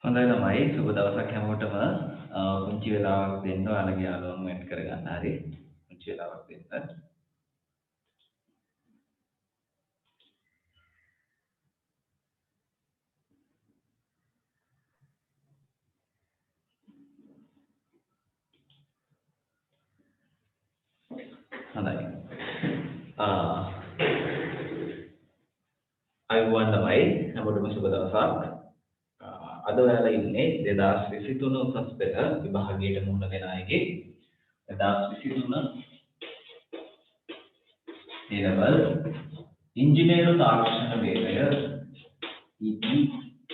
හොඳයි ළමයි සුබ දවසක් හැමෝටම පුංචි වෙලාවක් දෙන්න ඔයාලගේ යාළුවන්ව ඇඩ් කරගන්න හරි පුංචි වෙලාවක් දෙන්න හොඳයි අයුවන් ළමයි හැමෝටම සුබ දවසක් අද ඔයාලා ඉන්නේ 2023 උසස් පෙළ විභාගයට මුහුණ දෙන අයගේ 2023 A-level ඉංජිනේරු තාක්ෂණ වේගය ET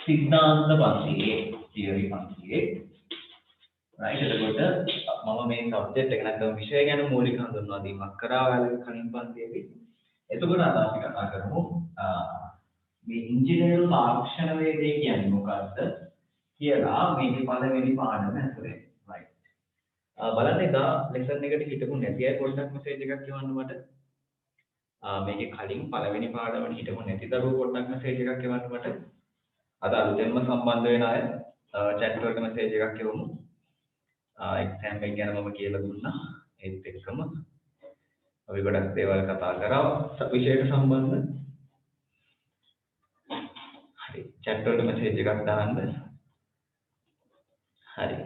සිද්ධාන්ත පන්තියේ තියරි පන්තියේ right එතකොට මම මේ සබ්ජෙක්ට් එක නැත්නම් විෂය ගැන මූලික හඳුන්වා දීමක් කරා ඔයාලගේ කලින් පන්තියේදී එතකොට අද අපි කතා කරමු මේ ඉංජිනේරු තාක්ෂණ වේදය කියන්නේ මොකක්ද කියලා මේකේ පළවෙනි පාඩම ඇතුලේ right බලන්න එදා ලෙසන් එකට හිටපු නැති අය පොඩ්ඩක් මෙසේජ් එකක් කියවන්න මට මේකේ කලින් පළවෙනි පාඩමට හිටපු නැති දරුවෝ පොඩ්ඩක් මෙසේජ් එකක් කියවන්න මට අද අලුතෙන්ම සම්බන්ධ වෙන අය chat වලට මෙසේජ් එකක් කියවමු එක්සෑම් එක ගැන මම කියලා දුන්නා ඒත් එක්කම අපි ගොඩක් දේවල් කතා කරා විෂයට සම්බන්ධ chat වලට message එකක් දාන්න. හරි.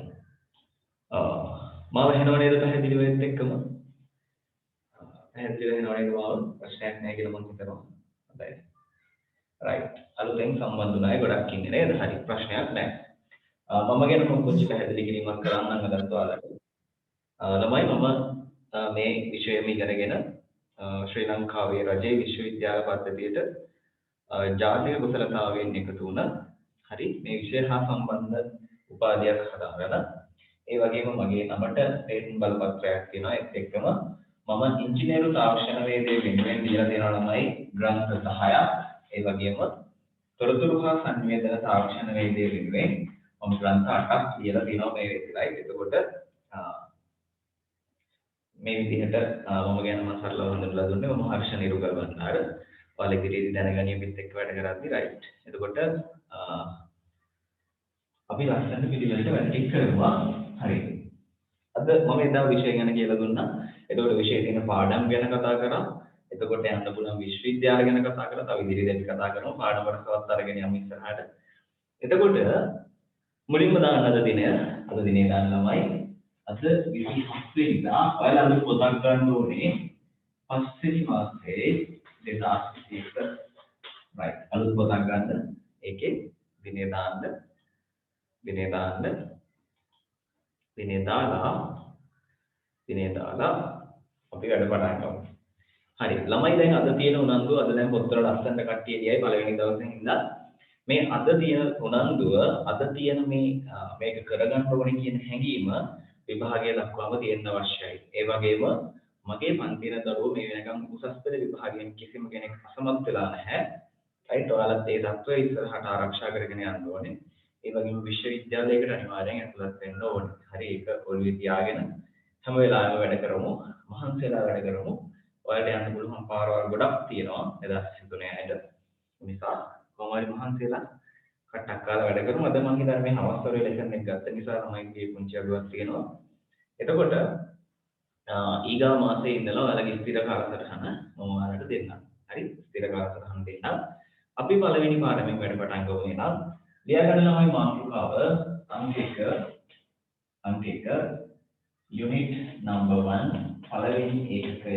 මාව හෙනව නේද පැහැදිලි වෙද්ද එක්කම? පැහැදිලි වෙනව නේද මාව? ප්‍රශ්නයක් නැහැ කියලා මම හිතනවා. හොඳයි. right. අලුතෙන් සම්බන්ධ වුණාය ගොඩක් ඉන්නේ නේද? හරි ප්‍රශ්නයක් නැහැ. මම ගැන මම පොඩි පැහැදිලි කිරීමක් කරන්නම් අදත් ඔයාලට. ළමයි මම මේ විෂයම ඉගෙනගෙන ශ්‍රී ලංකාවේ රජයේ විශ්වවිද්‍යාල පද්ධතියට ජාතික කුසලතාවයෙන් එකතු වුණ හරි මේ විෂය හා සම්බන්ධ උපාධියක් හදාගන්න ඒ වගේම මගේ නමට තේරුම් බලපත්‍රයක් තියෙනවා ඒත් එක්කම මම ඉංජිනේරු තාක්ෂණ වේදයේ වෙනුවෙන් දීලා තියෙනවා ළමයි ග්‍රන්ථ 10ක් ඒ වගේම තොරතුරු හා සංවේදන තාක්ෂණ වේදයේ වෙනුවෙන් මම ග්‍රන්ථ 8ක් දීලා තියෙනවා මේ වෙලාවේ එතකොට මේ විදිහට මම ගැන මම සරලව හඳුන්වලා දුන්නේ මම හර්ෂ නිරුගල් වන්නාර ඔයාලා ඉදිරියේදී දැනගැනීමත් එක්ක වැඩ කරද්දි රයිට්. එතකොට අපි ලස්සන පිළිවෙලට වැඩ ටික කරනවා. හරි. අද මම එදා විෂය ගැන කියලා දුන්නා. එතකොට විෂයේ තියෙන පාඩම් ගැන කතා කරා. එතකොට යන්න පුළුවන් විශ්වවිද්‍යාල ගැන කතා කරා. තව ඉදිරියේදී කතා කරනවා පාඩම් වලටවත් අරගෙන යමු ඉස්සරහට. එතකොට මුලින්ම දාන්න අද දිනේ දාන්න ළමයි අද 27 වෙනිදා ඔයාලා අද පොතක් ගන්න ඕනේ 5 වෙනි මාසයේ 2021 right අලුත් පොතක් ගන්න ඒකේ දිනේ දාලා අපි වැඩ පටන් ගමු. හරි ළමයි දැන් අද තියෙන උනන්දුව අද දැන් පොත්වල ලස්සනට කට්ටිය ලියයි පළවෙනි දවසේ ඉඳලා මේ අද තියෙන උනන්දුව අද තියෙන මේක කරගන්න ඕනේ කියන හැඟීම විභාගය දක්වාම තියෙන්න අවශ්‍යයි. ඒ වගේම මගේ පන්තියේ දරුවෝ මේ වෙනකම් උසස් පෙළ විභාගයෙන් කිසිම කෙනෙක් අසමත් වෙලා නැහැ. right ඔයාලත් ඒ தত্ত্বය ඉස්සරහට ආරක්ෂා කරගෙන යන්න ඕනේ. ඒ වගේම විශ්වවිද්‍යාලයකට අනිවාර්යෙන් ඇතුළත් වෙන්න ඕනේ. හරි ඒක ඔළුවේ තියාගෙන හැම වෙලාවෙම වැඩ කරමු. මහන්සියලා වැඩ කරමු. ඔයාලට යන්න පුළුවන් පාරවල් ගොඩක් තියෙනවා 2023 ඇයිද? නිසා කොහොම හරි මහන්සියලා කට්ටක් කාලා වැඩ කරමු. අද මම හිතන්නේ මේ හවස්වල ලෙසන් එක ගත්ත නිසා ළමයිගේ පුංචි අඩුවක් තියෙනවා. එතකොට ඊගා මාසයේ ඉඳලා ඔයාලගේ ස්ථිර කාලසටහන මම ඔයාලට දෙන්නම්. හරි? ස්ථිර කාලසටහන දෙන්නම්. අපි පළවෙනි පාඩමෙන් වැඩ පටන් ගමු එහෙනම්. ලියා ගන්න ළමයි මාතෘකාව අංක 1 යුනිට් නම්බර් 1 පළවෙනි ඒකකය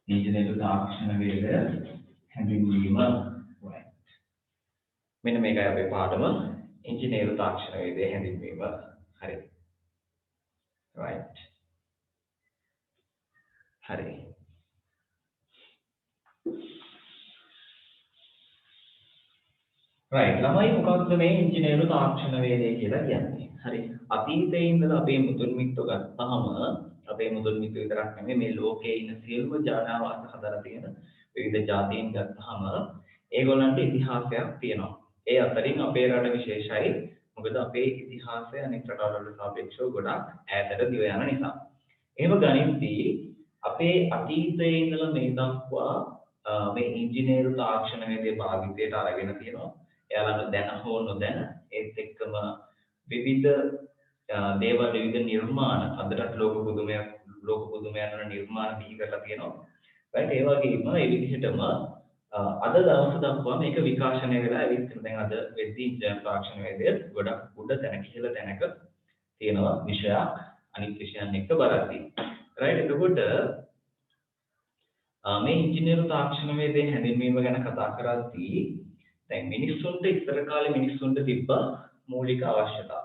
ඉංජිනේරු තාක්ෂණ වේදය හැඳින්වීම මෙන්න මේකයි අපේ පාඩම ඉංජිනේරු තාක්ෂණ වේදය හැඳින්වීම හරි right හරි right ළමයි මොකක්ද මේ ඉංජිනේරු තාක්ෂණ වේදය කියලා කියන්නේ හරි අතීතයේ ඉඳලා අපේ මුතුන් මිත්තෝ ගත්තාම අපේ මුතුන් මිත්තෝ විතරක් නෙමෙයි මේ ලෝකයේ ඉන්න සියලුම ජානාවාස හදලා තියෙන විවිධ ජාතීන් ගත්තාම ඒගොල්ලන්ට ඉතිහාසයක් තියෙනවා ඒ අතරින් අපේ රට විශේෂයි. මොකද අපේ ඉතිහාසය අනෙක් රටවල්වලට සාපේක්ෂව ගොඩක් ඈතට දිව යන නිසා. එහෙම ගනිද්දී අපේ අතීතයේ ඉඳලා මේ දක්වා මේ ඉංජිනේරු තාක්ෂණ වේදේ භාවිතයට අරගෙන තියෙනවා. එයාලට දැන හෝ නොදැන ඒත් එක්කම විවිධ දේවල් විවිධ නිර්මාණ අදටත් ලෝක පුදුමයන් වන නිර්මාණ බිහි කරලා තියෙනවා. right ඒ වගේම ඒ විදිහටම අද දවස දක්වා මේක විකාශනය වෙලා ඇවිත් තියෙනවා. දැන් අද වෙද්දී ඉන්ජිනේරු තාක්ෂණ වේදය ගොඩක් උඩ තැනක ඉහළ තැනක තියෙනවා විෂයක් අනිත් විෂයන් එක්ක බලද්දී. right එතකොට මේ ඉංජිනේරු තාක්ෂණ වේදේ හැඳින්වීම ගැන කතා කරද්දී දැන් මිනිස්සුන්ට ඉස්සර කාලේ මිනිස්සුන්ට තිබ්බ මූලික අවශ්‍යතා.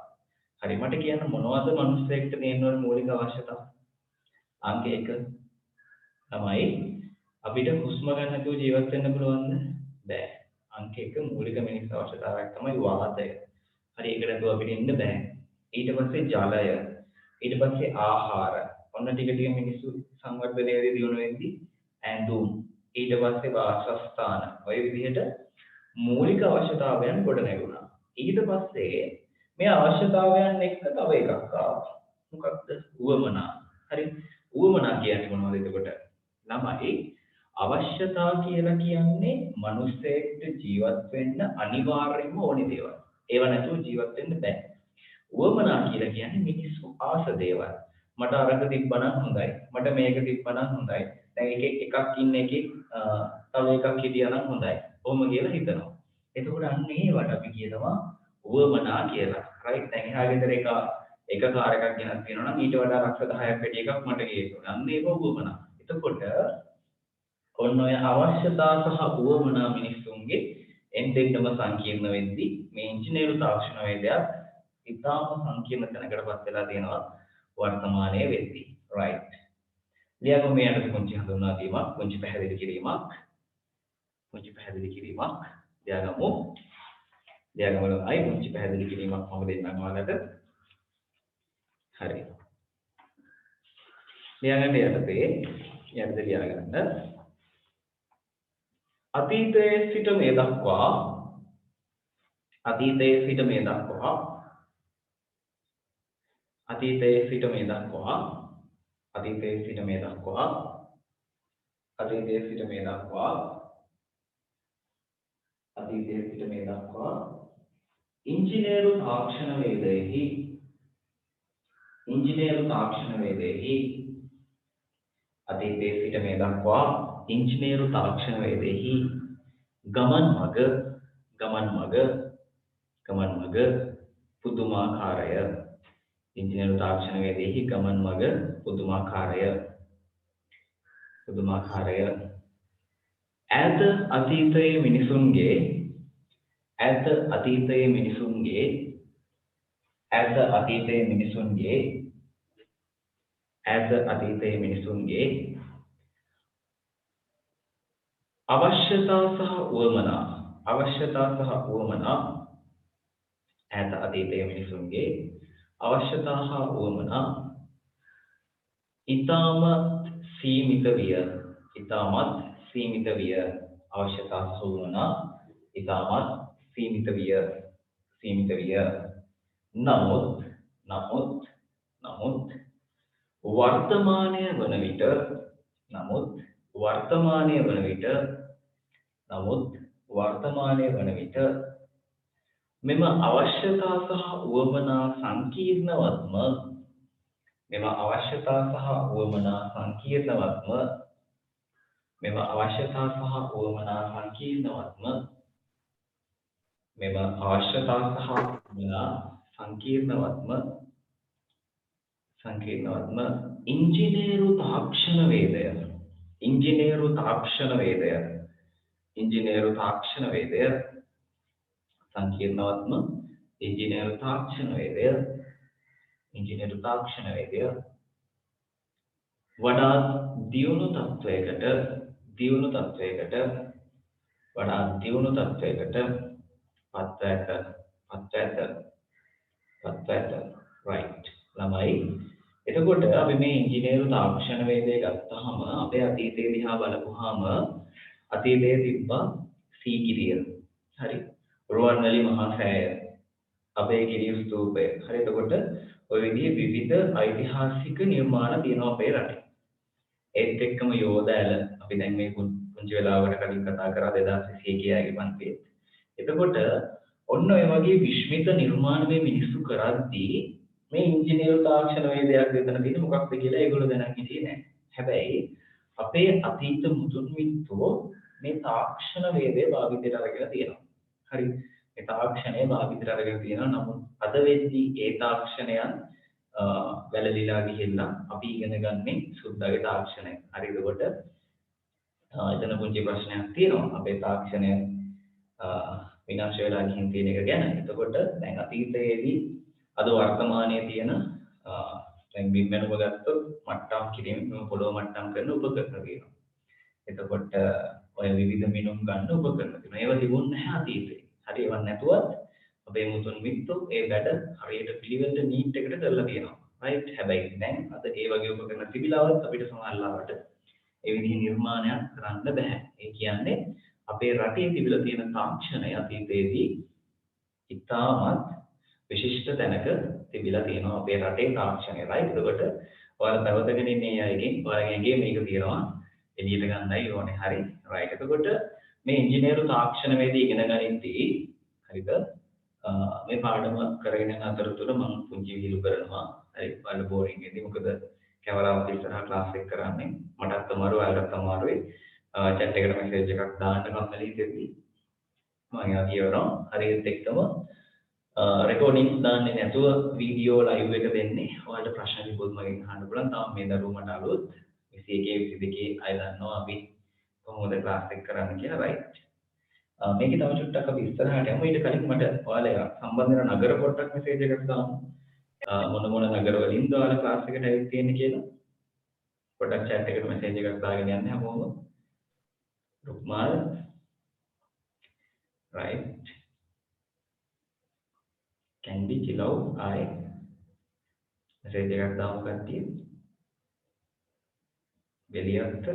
හරි මට කියන්න මොනවද මිනිස්සෙක්ට තියෙන මූලික අවශ්‍යතා? අංක 1 තමයි අපිට හුස්ම ගන්න නැතුව ජීවත් වෙන්න පුළුවන්ද? බෑ. අංක 1 මූලික මිනිස් අවශ්‍යතාවයක් තමයි වාතය. හරි ඒක නැතුව අපිට ඉන්න බෑ. ඊට පස්සේ ජලය. ඊට පස්සේ ආහාර. ඔන්න ටික ටික මිනිස්සු සංවර්ධනයේදී දියුණු වෙද්දී ඇඳුම්. ඊට පස්සේ වාසස්ථාන. ඔය විදිහට මූලික අවශ්‍යතාවයන් ගොඩ නැගුණා. ඊට පස්සේ මේ අවශ්‍යතාවයන් එක්ක තව එකක් ආවා. මොකක්ද? උවමනා. හරි. උවමනා කියන්නේ මොනවද එතකොට? ළමයි අවශ්‍යතා කියලා කියන්නේ මිනිස්සෙක්ට ජීවත් වෙන්න අනිවාර්යයෙන්ම ඕනේ දේවල්. ඒව නැතුව ජීවත් වෙන්න බෑ. උවමනා කියලා කියන්නේ මිනිස්සු ආස දේවල්. මට අරක තිබ්බනම් හොඳයි. මට මේක තිබ්බනම් හොඳයි. දැන් එකක් ඉන්න එකේ තව එකක් හිටියනම් හොඳයි. කොහොම කියලා හිතනවා. එතකොට අන්න ඒවට අපි කියනවා උවමනා කියලා. right දැන් එහා ගෙදර එක කාර් එකක් ගෙනත් තියෙනවා නම් ඊට වඩා ලක්ෂ 10ක් වැඩි එකක් මට ගේනවා. අන්න ඒක උවමනා. එතකොට ඔන්න ඔය අවශ්‍යතා සහ උවමනා මිනිස්සුන්ගේ එන්නෙම සංකීර්ණ වෙද්දී මේ ඉංජිනේරු තාක්ෂණ වේදයක් ඉතාම සංකීර්ණ තැනකටපත් වෙලා තියෙනවා වර්තමානයේ වෙද්දී. right ලියගමු මේ අතට පුංචි හඳුන්වා දීමක් පුංචි පැහැදිලි කිරීමක් ලියගමු ලියගමලයි පුංචි පැහැදිලි කිරීමක් මම දෙන්නම් ඔයාලට. හරි ලියගන්න යටතේ ලියගන්න අතීතයේ සිට මේ දක්වා ඉංජිනේරු තාක්ෂණ වේදයෙහි ගමන් මග පුදුමාකාරය. ඉංජිනේරු තාක්ෂණ වේදයෙහි ගමන් මග පුදුමාකාරය. ඈත අතීතයේ මිනිසුන්ගේ අවශ්‍යතා සහ උවමනා ඉතාමත් සීමිත විය. අවශ්‍යතා සහ උවමනා ඉතාමත් සීමිත විය. නමුත් වර්තමානය වන විට මෙම අවශ්‍යතා සහ උවමනා සංකීර්ණවත්ම ඉංජිනේරු තාක්ෂණ වේදය සංකීර්ණවත්ම ඉංජිනේරු තාක්ෂණ වේදය වඩාත් දියුණු තත්වයකට පත් ඇත. right ළමයි එතකොට අපි මේ ඉංජිනේරු තාක්ෂණ වේදය ගත්තාම අපේ අතීතයේ දිහා බලපුවාම අතීතයේ තිබ්බ සීගිරිය. හරි රුවන්වැලි මහා සෑය, අභයගිරි ස්තූපය. හරි එතකොට ඔය විදිහේ විවිධ ඓතිහාසික නිර්මාණ තියෙනවා අපේ රටේ. ඒත් එක්කම යෝධ ඇල අපි දැන් මේ පුංචි වෙලාවකට කලින් කතා කරා 2021 කියාගේ පන්තියේ. එතකොට ඔන්න ඔය වගේ විශ්මිත නිර්මාණ මේ මිනිස්සු කරද්දී මේ ඉංජිනේරු තාක්ෂණ වේදයක් දෙතන තියෙන මොකක්ද කියලා ඒගොල්ලෝ දැනන් හිටියේ නැහැ. හැබැයි අපේ අතීත මුතුන් මිත්තෝ මේ තාක්ෂණ වේදය භාවිතයට අරගෙන තියෙනවා. හරි. මේ තාක්ෂණය භාවිතයට අරගෙන තියෙනවා. නමුත් අද වෙද්දී ඒ තාක්ෂණයන් වැළලීලා ගිහිල්ලා අපි ඉගෙන ගන්නේ සුද්ධගේ තාක්ෂණය. හරි. එතකොට එතන පුංචි ප්‍රශ්නයක් තියෙනවා. අපේ තාක්ෂණය විනාශ වෙලා ගිහින් තියෙන එක ගැන. එතකොට දැන් අතීතයේදී අද වර්තමානයේ තියෙන දැන් බිම්මැනුම ගත්තොත් මට්ටම් කිරීම පොළොව මට්ටම් කරන උපකරණ තියෙනවා. එතකොට ඔය විවිධ මිනුම් ගන්න උපකරණ තියෙනවා. ඒවා තිබුණ නැහැ අතීතේ. හරි ඒවා නැතුවත් අපේ මුතුන් මිත්තෝ ඒ වැඩ හරියට පිළිවෙලට නීට් එකට කරලා තියෙනවා. රයිට්. හැබැයි දැන් අද ඒ වගේ උපකරණ තිබිලාවත් අපිට සමහරවිට ඒ විදිහේ නිර්මාණයක් කරන්න බෑ. ඒ කියන්නේ අපේ රටේ තිබිලා තියෙන තාක්ෂණය අතීතයේදී ඉතාමත් විශිෂ්ට තැනක තිබිලා තියෙනවා අපේ රටේ තාක්ෂණය. රයිට්. එතකොට ඔයාලා පැවතගෙන ඉන්නේ අයගෙන් ඔයාලගේ මේක තියෙනවා එළියට ගන්නයි ඕනේ. හරි. රයිට්. එතකොට මේ ඉංජිනේරු තාක්ෂණ වේදී ඉගෙන ගනිද්දී හරිද මේ පාඩම කරගෙන යන අතරතුර මම පුංචි විහිළු කරනවා. හරි. ඔයාලා බෝරින් වෙන්නේ මොකද කැමරාව ඉස්සරහා ක්ලාස් එක කරන්නේ. මටත් අමාරු ඔයාලටත් අමාරුයි. chat එකට message එකක් දාන්න කම්මැලි හිතෙද්දී මම එයා කියනවා. හරියට එක්කම රෙකෝඩින්ග්ස් දාන්නේ නැතුව වීඩියෝ ලයිව් එක දෙන්නේ. ඔයාලට ප්‍රශ්න තිබුණොත් මගෙන් අහන්න පුළුවන්. තාම මේ දරුවෝ මට අලුත් 21 22 අය දන්නවා අපි කොහොමද ක්ලාස් එක කරන්න කියලා. රයිට්. මේකේ තව චුට්ටක් අපි ඉස්සරහට යමු. ඊට කලින් මට ඔයාලා සම්බන්ධ වෙන නගර පොට්ටක් මෙසේජ් එකක් දාන්න. මොන නගර වලින්ද ඔයාලා ක්ලාස් එකට ඇවිත් තියෙන්නේ කියලා. පොඩ්ඩක් chat එකට මෙසේජ් එකක් දාගෙන යන්න හැමෝම. රුක්මාල්. right. Candy Chilau I message එකක් දාමු කට්ටිය. බෙලියත්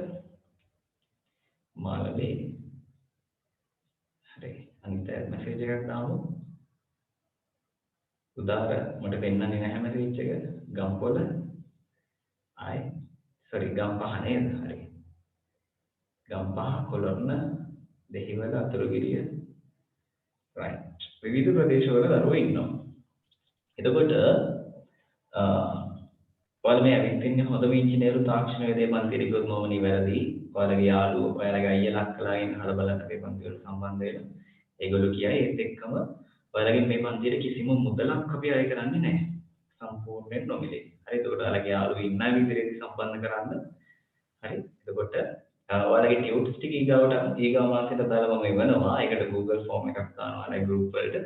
මාළවේ හරි අනිත් මෙසේජ් එකක් දාමු. උදාර මට පෙන්නන්නේ නැහැ මෙසේජ් එක. ගම්පොළ ආයි sorry ගම්පහ නේද? හරි. ගම්පහ කොළොන්න දෙහිවල අතුරුගිරිය right. විවිධ ප්‍රදේශවල දරුවෝ ඉන්නවා. එතකොට ඔයාලා මේ ඇවිත් ඉන්නේ හොඳම ඉංජිනේරු තාක්ෂණ වේදේ පන්තියේ ගොඩ මොම නිවැරදි. ඔයාලගේ යාළුවෝ ඔයාලගේ අයියලා අක්කලා ඉන්න හල බලන්න අපේ පන්ති වල සම්බන්ධ වෙන. ඒගොල්ලෝ කියයි ඒත් එක්කම ඔයාලගේ මේ පන්තියේ කිසිම මුදලක් අපි අය කරන්නේ නැහැ. සම්පූර්ණයෙන් නොමිලේ. හරි. එතකොට ඔයාලගේ යාළුවෝ ඉන්න විදිහට සම්බන්ධ කරන්න. හරි. එතකොට ඔයාලගේ ටියුටර්ස් ටික ඊගාව මාසෙට දාලා මම එවනවා. ඒකට Google form එකක් දානවා. අර group වලට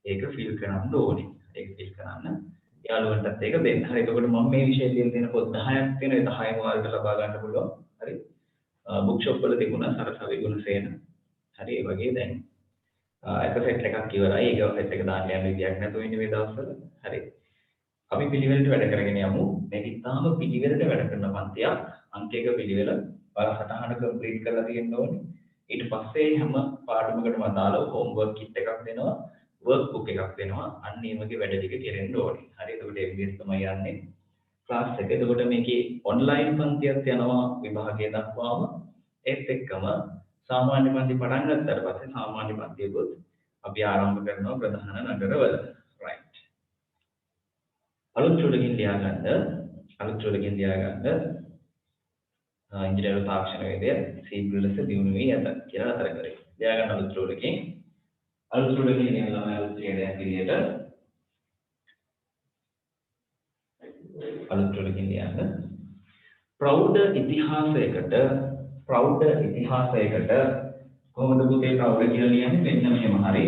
ඒක fill කරන්න ඕනේ. ඒක fill කරන්න යාළුවන්ටත් ඒක දෙන්න. හරි. එතකොට මම මේ විෂය ලියලා තියෙන පොත් 10ක් තියෙනවා. ඒ 10ම ඔයාලට ලබා ගන්න පුළුවන්. හරි. බුක් ෂොප් වල තිබුණා සරසවි ගුණසේන. හරි. ඒ වගේ දැන් එක සෙට් එකක් ඉවරයි. ඒක සෙට් එක දාන්න යන්න විදියක් නැතුව ඉන්නේ මේ දවස්වල. හරි. අපි පිළිවෙලට වැඩ කරගෙන යමු. මේක ඉතාම පිළිවෙලට වැඩ කරන පන්තියක්. අංක එක පිළිවෙල ඔයාලා සටහන කම්ප්ලීට් කරලා තියෙන්න ඕනේ. ඊට පස්සේ හැම පාඩමකටම අදාළව හෝම්වර්ක් කිට් එකක් දෙනවා. වර්ක් බුක් එකක් දෙනවා. අන්න ඒ වගේ වැඩ ටික කෙරෙන්න ඕනේ. හරි. එතකොට ඒ විදිහට තමයි යන්නේ ක්ලාස් එක. එතකොට මේකේ ඔන්ලයින් පන්තියක් යනවා විභාගය දක්වාම. ඒත් එක්කම සාමාන්‍ය පන්ති පටන් ගත්තට පස්සේ සාමාන්‍ය පන්තියකොත් අපි ආරම්භ කරනවා ප්‍රධාන නගරවල. right. අලුත් චුලකින් ලියාගන්න ඉංජිනේරු තාක්ෂණ වේදය සීඝ්‍ර ලෙස දියුණු වී ඇත කියලා අතර කරේ. ලියාගන්න අලුත් චුලකින් කියන ළමයි අලුත් ඡේදයක් විදියට අලුත් චුලකින් ලියන්න. ප්‍රෞಢ ඉතිහාසයකට කොහොමද පුතේ ප්‍රෞಢ කියලා ලියන්නේ? මෙන්න මෙහෙම. හරි.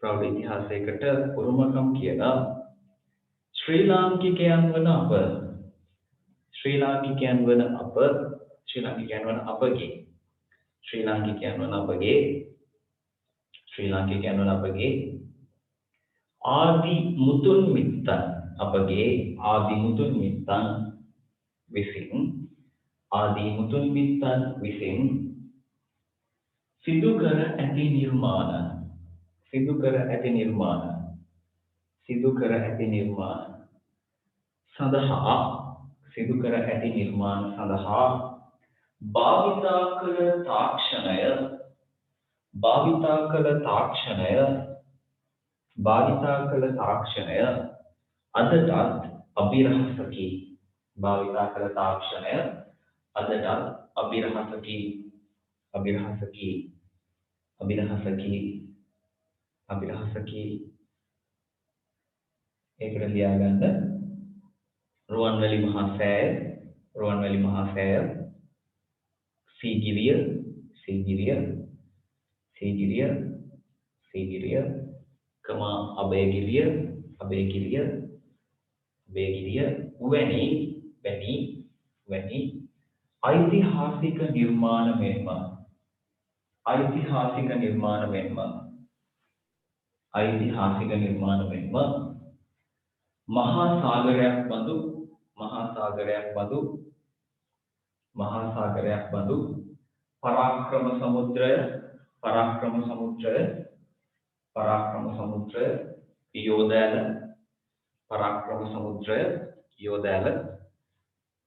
ප්‍රෞಢ ඉතිහාසයකට උරුමකම් කියන ශ්‍රී ලාංකිකයන් වන අපගේ ආදි මුතුන් මිත්තන් අපගේ ආදි මුතුන් මිත්තන් විසින් ආදී මුතුන් මිත්තන් විසින් සිදු කර ඇති නිර්මාණ සිදු කර ඇති නිර්මාණ සිදු කර ඇති නිර්මාණ සඳහා සිදු කර ඇති නිර්මාණ සඳහා භාවිතා කළ තාක්ෂණය භාවිතා කළ තාක්ෂණය භාවිතා කළ තාක්ෂණය අදටත් අභිරහසකි භාවිතා කළ තාක්ෂණය අදටත් අභිරහසකි අභිරහසකි අභිරහසකි අභිරහසකි ඒකට ලියාගන්න රුවන්වැලි මහා සෑය රුවන්වැලි මහා සෑය සීගිරිය සීගිරිය සීගිරිය සීගිරිය කමා අබේගිරිය අබේගිරිය අබේගිරිය වැනි වැනි වැනි ඓතිහාසික නිර්මාණ මෙන්ම ඓතිහාසික නිර්මාණ මෙන්ම ඓතිහාසික නිර්මාණ මෙන්ම මහා සාගරයක් බඳු මහා සාගරයක් බඳු මහා සාගරයක් බඳු පරාක්‍රම සමුද්‍රය පරාක්‍රම සමුද්‍රය පරාක්‍රම සමුද්‍රය යෝධැල පරාක්‍රම සමුද්‍රය යෝධැල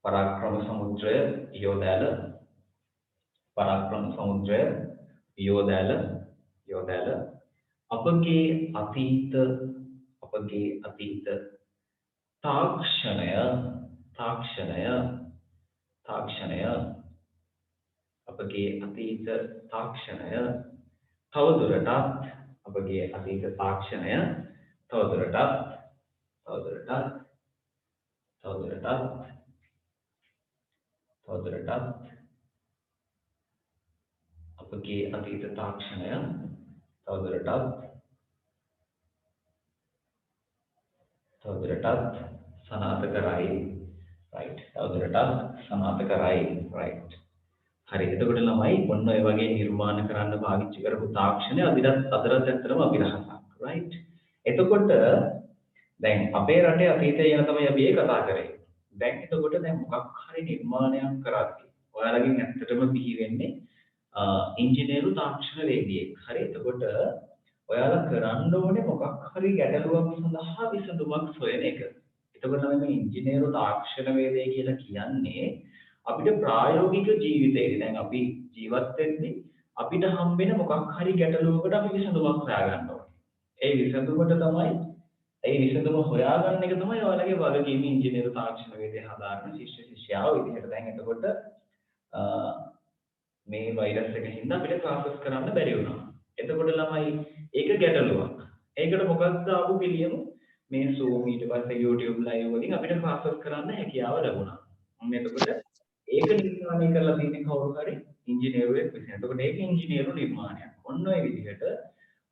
පරාක්‍රම සමුද්‍රය යෝධැල පරාක්‍රම සමුද්‍රය යෝධැල යෝධැල අපගේ අතීත තාක්ෂණය තාක්ෂණය තාක්ෂණය අපගේ අතීත තාක්ෂණය තවදුරටත් අපගේ අතීත තාක්ෂණය තවදුරටත් තවදුරටත් තවදුරටත් තවදුරටත් අපගේ අතීත තාක්ෂණය තවදුරටත් තවදුරටත් සනාථ කරයි right තවදුරටත් සනාථ කරයි right හරි එතකොට ළමයි ඔන්න ඔය වගේ නිර්මාණ කරන්න පාවිච්චි කරපු තාක්ෂණය අදටත් ඇත්තටම අභිරහසක් right එතකොට දැන් අපේ රටේ අතීතය ගැන තමයි අපි කතා කරේ දැන් එතකොට දැන් මොකක් හරි නිර්මාණයක් කරද්දී ඔයාලගෙන් ඇත්තටම බිහි වෙන්නේ ඉංජිනේරු තාක්ෂණවේදියෙක් හරි එතකොට ඔයාලා කරන්න ඕනේ මොකක් හරි ගැටලුවක් සඳහා විසඳුමක් සොයන එක. එතකොට තමයි මේ ඉංජිනේරු තාක්ෂණවේදය කියලා කියන්නේ අපිට ප්‍රායෝගික ජීවිතේදී දැන් අපි ජීවත් වෙද්දී අපිට හම්බෙන මොකක් හරි ගැටලුවකට අපි විසඳුමක් හොයාගන්න ඕනේ. ඒ විසඳුම හොයාගන්න එක තමයි ඔයාලගේ වගකීම ඉංජිනේරු තාක්ෂණවේදය හදාරන ශිෂ්‍ය ශිෂ්‍යාව විදිහට. දැන් එතකොට මේ වෛරස් එකකින් හින්දා අපිට ක්ලාසස් කරන්න බැරි වුණා. එතකොට ළමයි ඒක ගැටලුවක්. ඒකට මොකක්ද ආපු පිළියම මේ Zoom ඊට පස්සේ YouTube live වලින් අපිට ක්ලාසස් කරන්න හැකියාව ලැබුණා. එතකොට ඒක නිර්මාණය කරලා තියෙන්නේ කවුරු හරි ඉංජිනේරුවෙක් විසින්. එතකොට ඒක ඉංජිනේරු නිර්මාණයක්. ඔන්න ඔය විදිහට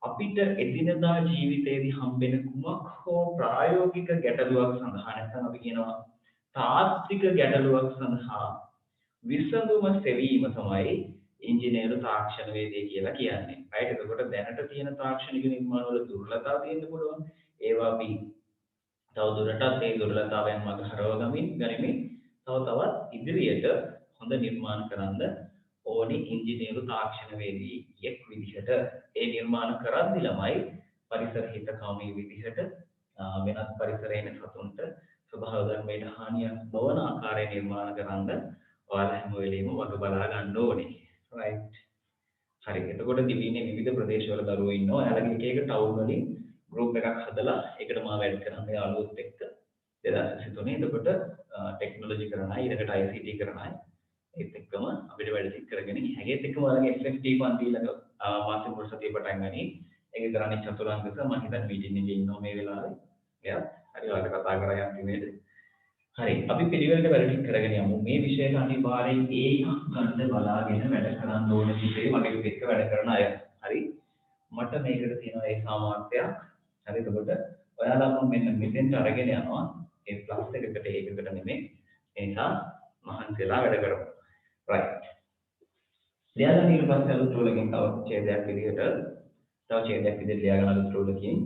අපිට එදිනදා ජීවිතයේදී හම්බෙන කුමක් හෝ ප්‍රායෝගික ගැටලුවක් සඳහා නැත්නම් අපි කියනවා තාත්වික ගැටලුවක් සඳහා විසඳුම සෙවීම තමයි ඉංජිනේරු තාක්ෂණවේදිය කියලා කියන්නේ. right එතකොට දැනට තියෙන තාක්ෂණික නිර්මාණ වල දුර්වලතා තියෙන්න පුළුවන්. ඒවා අපි තවදුරටත් මේ දුර්වලතාවයන් මග හරව ගනිමින් තවත් ඉදිරියට හොඳ නිර්මාණ කරන්න ඕනි ඉංජිනේරු තාක්ෂණවේදියෙක් විදිහට. ඒ නිර්මාණ කරද්දී ළමයි පරිසර හිතකාමී විදිහට වෙනත් පරිසරයේ සතුන්ට ස්වභාව ධර්මයට හානියක් නොවන ආකාරයේ නිර්මාණ කරන්න ඔයාලා හැම වෙලෙම වග බලා ගන්න ඕනේ. right හරි එතකොට දිවයිනේ විවිධ ප්‍රදේශවල දරුවෝ ඉන්නවා. එයාලගේ එක ටවුන් වලින් group එකක් හදලා ඒකට මාව වැඩ කරන්න යාළුවොත් එක්ක 2023 එතකොට ටෙක්නොලොජි කරන අය ඊළඟට ICT කරන අය ඒත් එක්කම අපිට වැඩ සිත් කරගෙන හැගෙත් එක්කම ඔයාලගේ SFT පන්ති ඊළඟ මාසෙ මුල් සතියේ පටන් ගනි. ඒක කරන්නේ චතුරාංගක මම හිතන්නේ මීටින් එකේ ඉන්නවා මේ වෙලාවේ. එයා හරි ඔයාලට කතා කරා යන්නේ නේද? හරි අපි පිළිවෙලට වැඩ ටික කරගෙන යමු. මේ විෂයට අනිවාර්යෙන් ඒකක් ගන්න බලාගෙන වැඩ කරන්න ඕන විදිහේ මගේ එක්ක වැඩ කරන අය. හරි මට මේකට තියෙනවා ඒ සාමාර්ථයක්. හරි එතකොට ඔයාලා මම මෙන්න මෙතෙන්ට අරගෙන යනවා. ඒ ප්ලස් එකකට ඒකකට නෙමෙයි. ඒ නිසා මහන්සියලා වැඩ කරමු. right. ලියාගන්න ඊට පස්සේ අලුත් රෝලකින් තව ඡේදයක් විදිහට ලියා ගන්න අලුත් රෝලකින්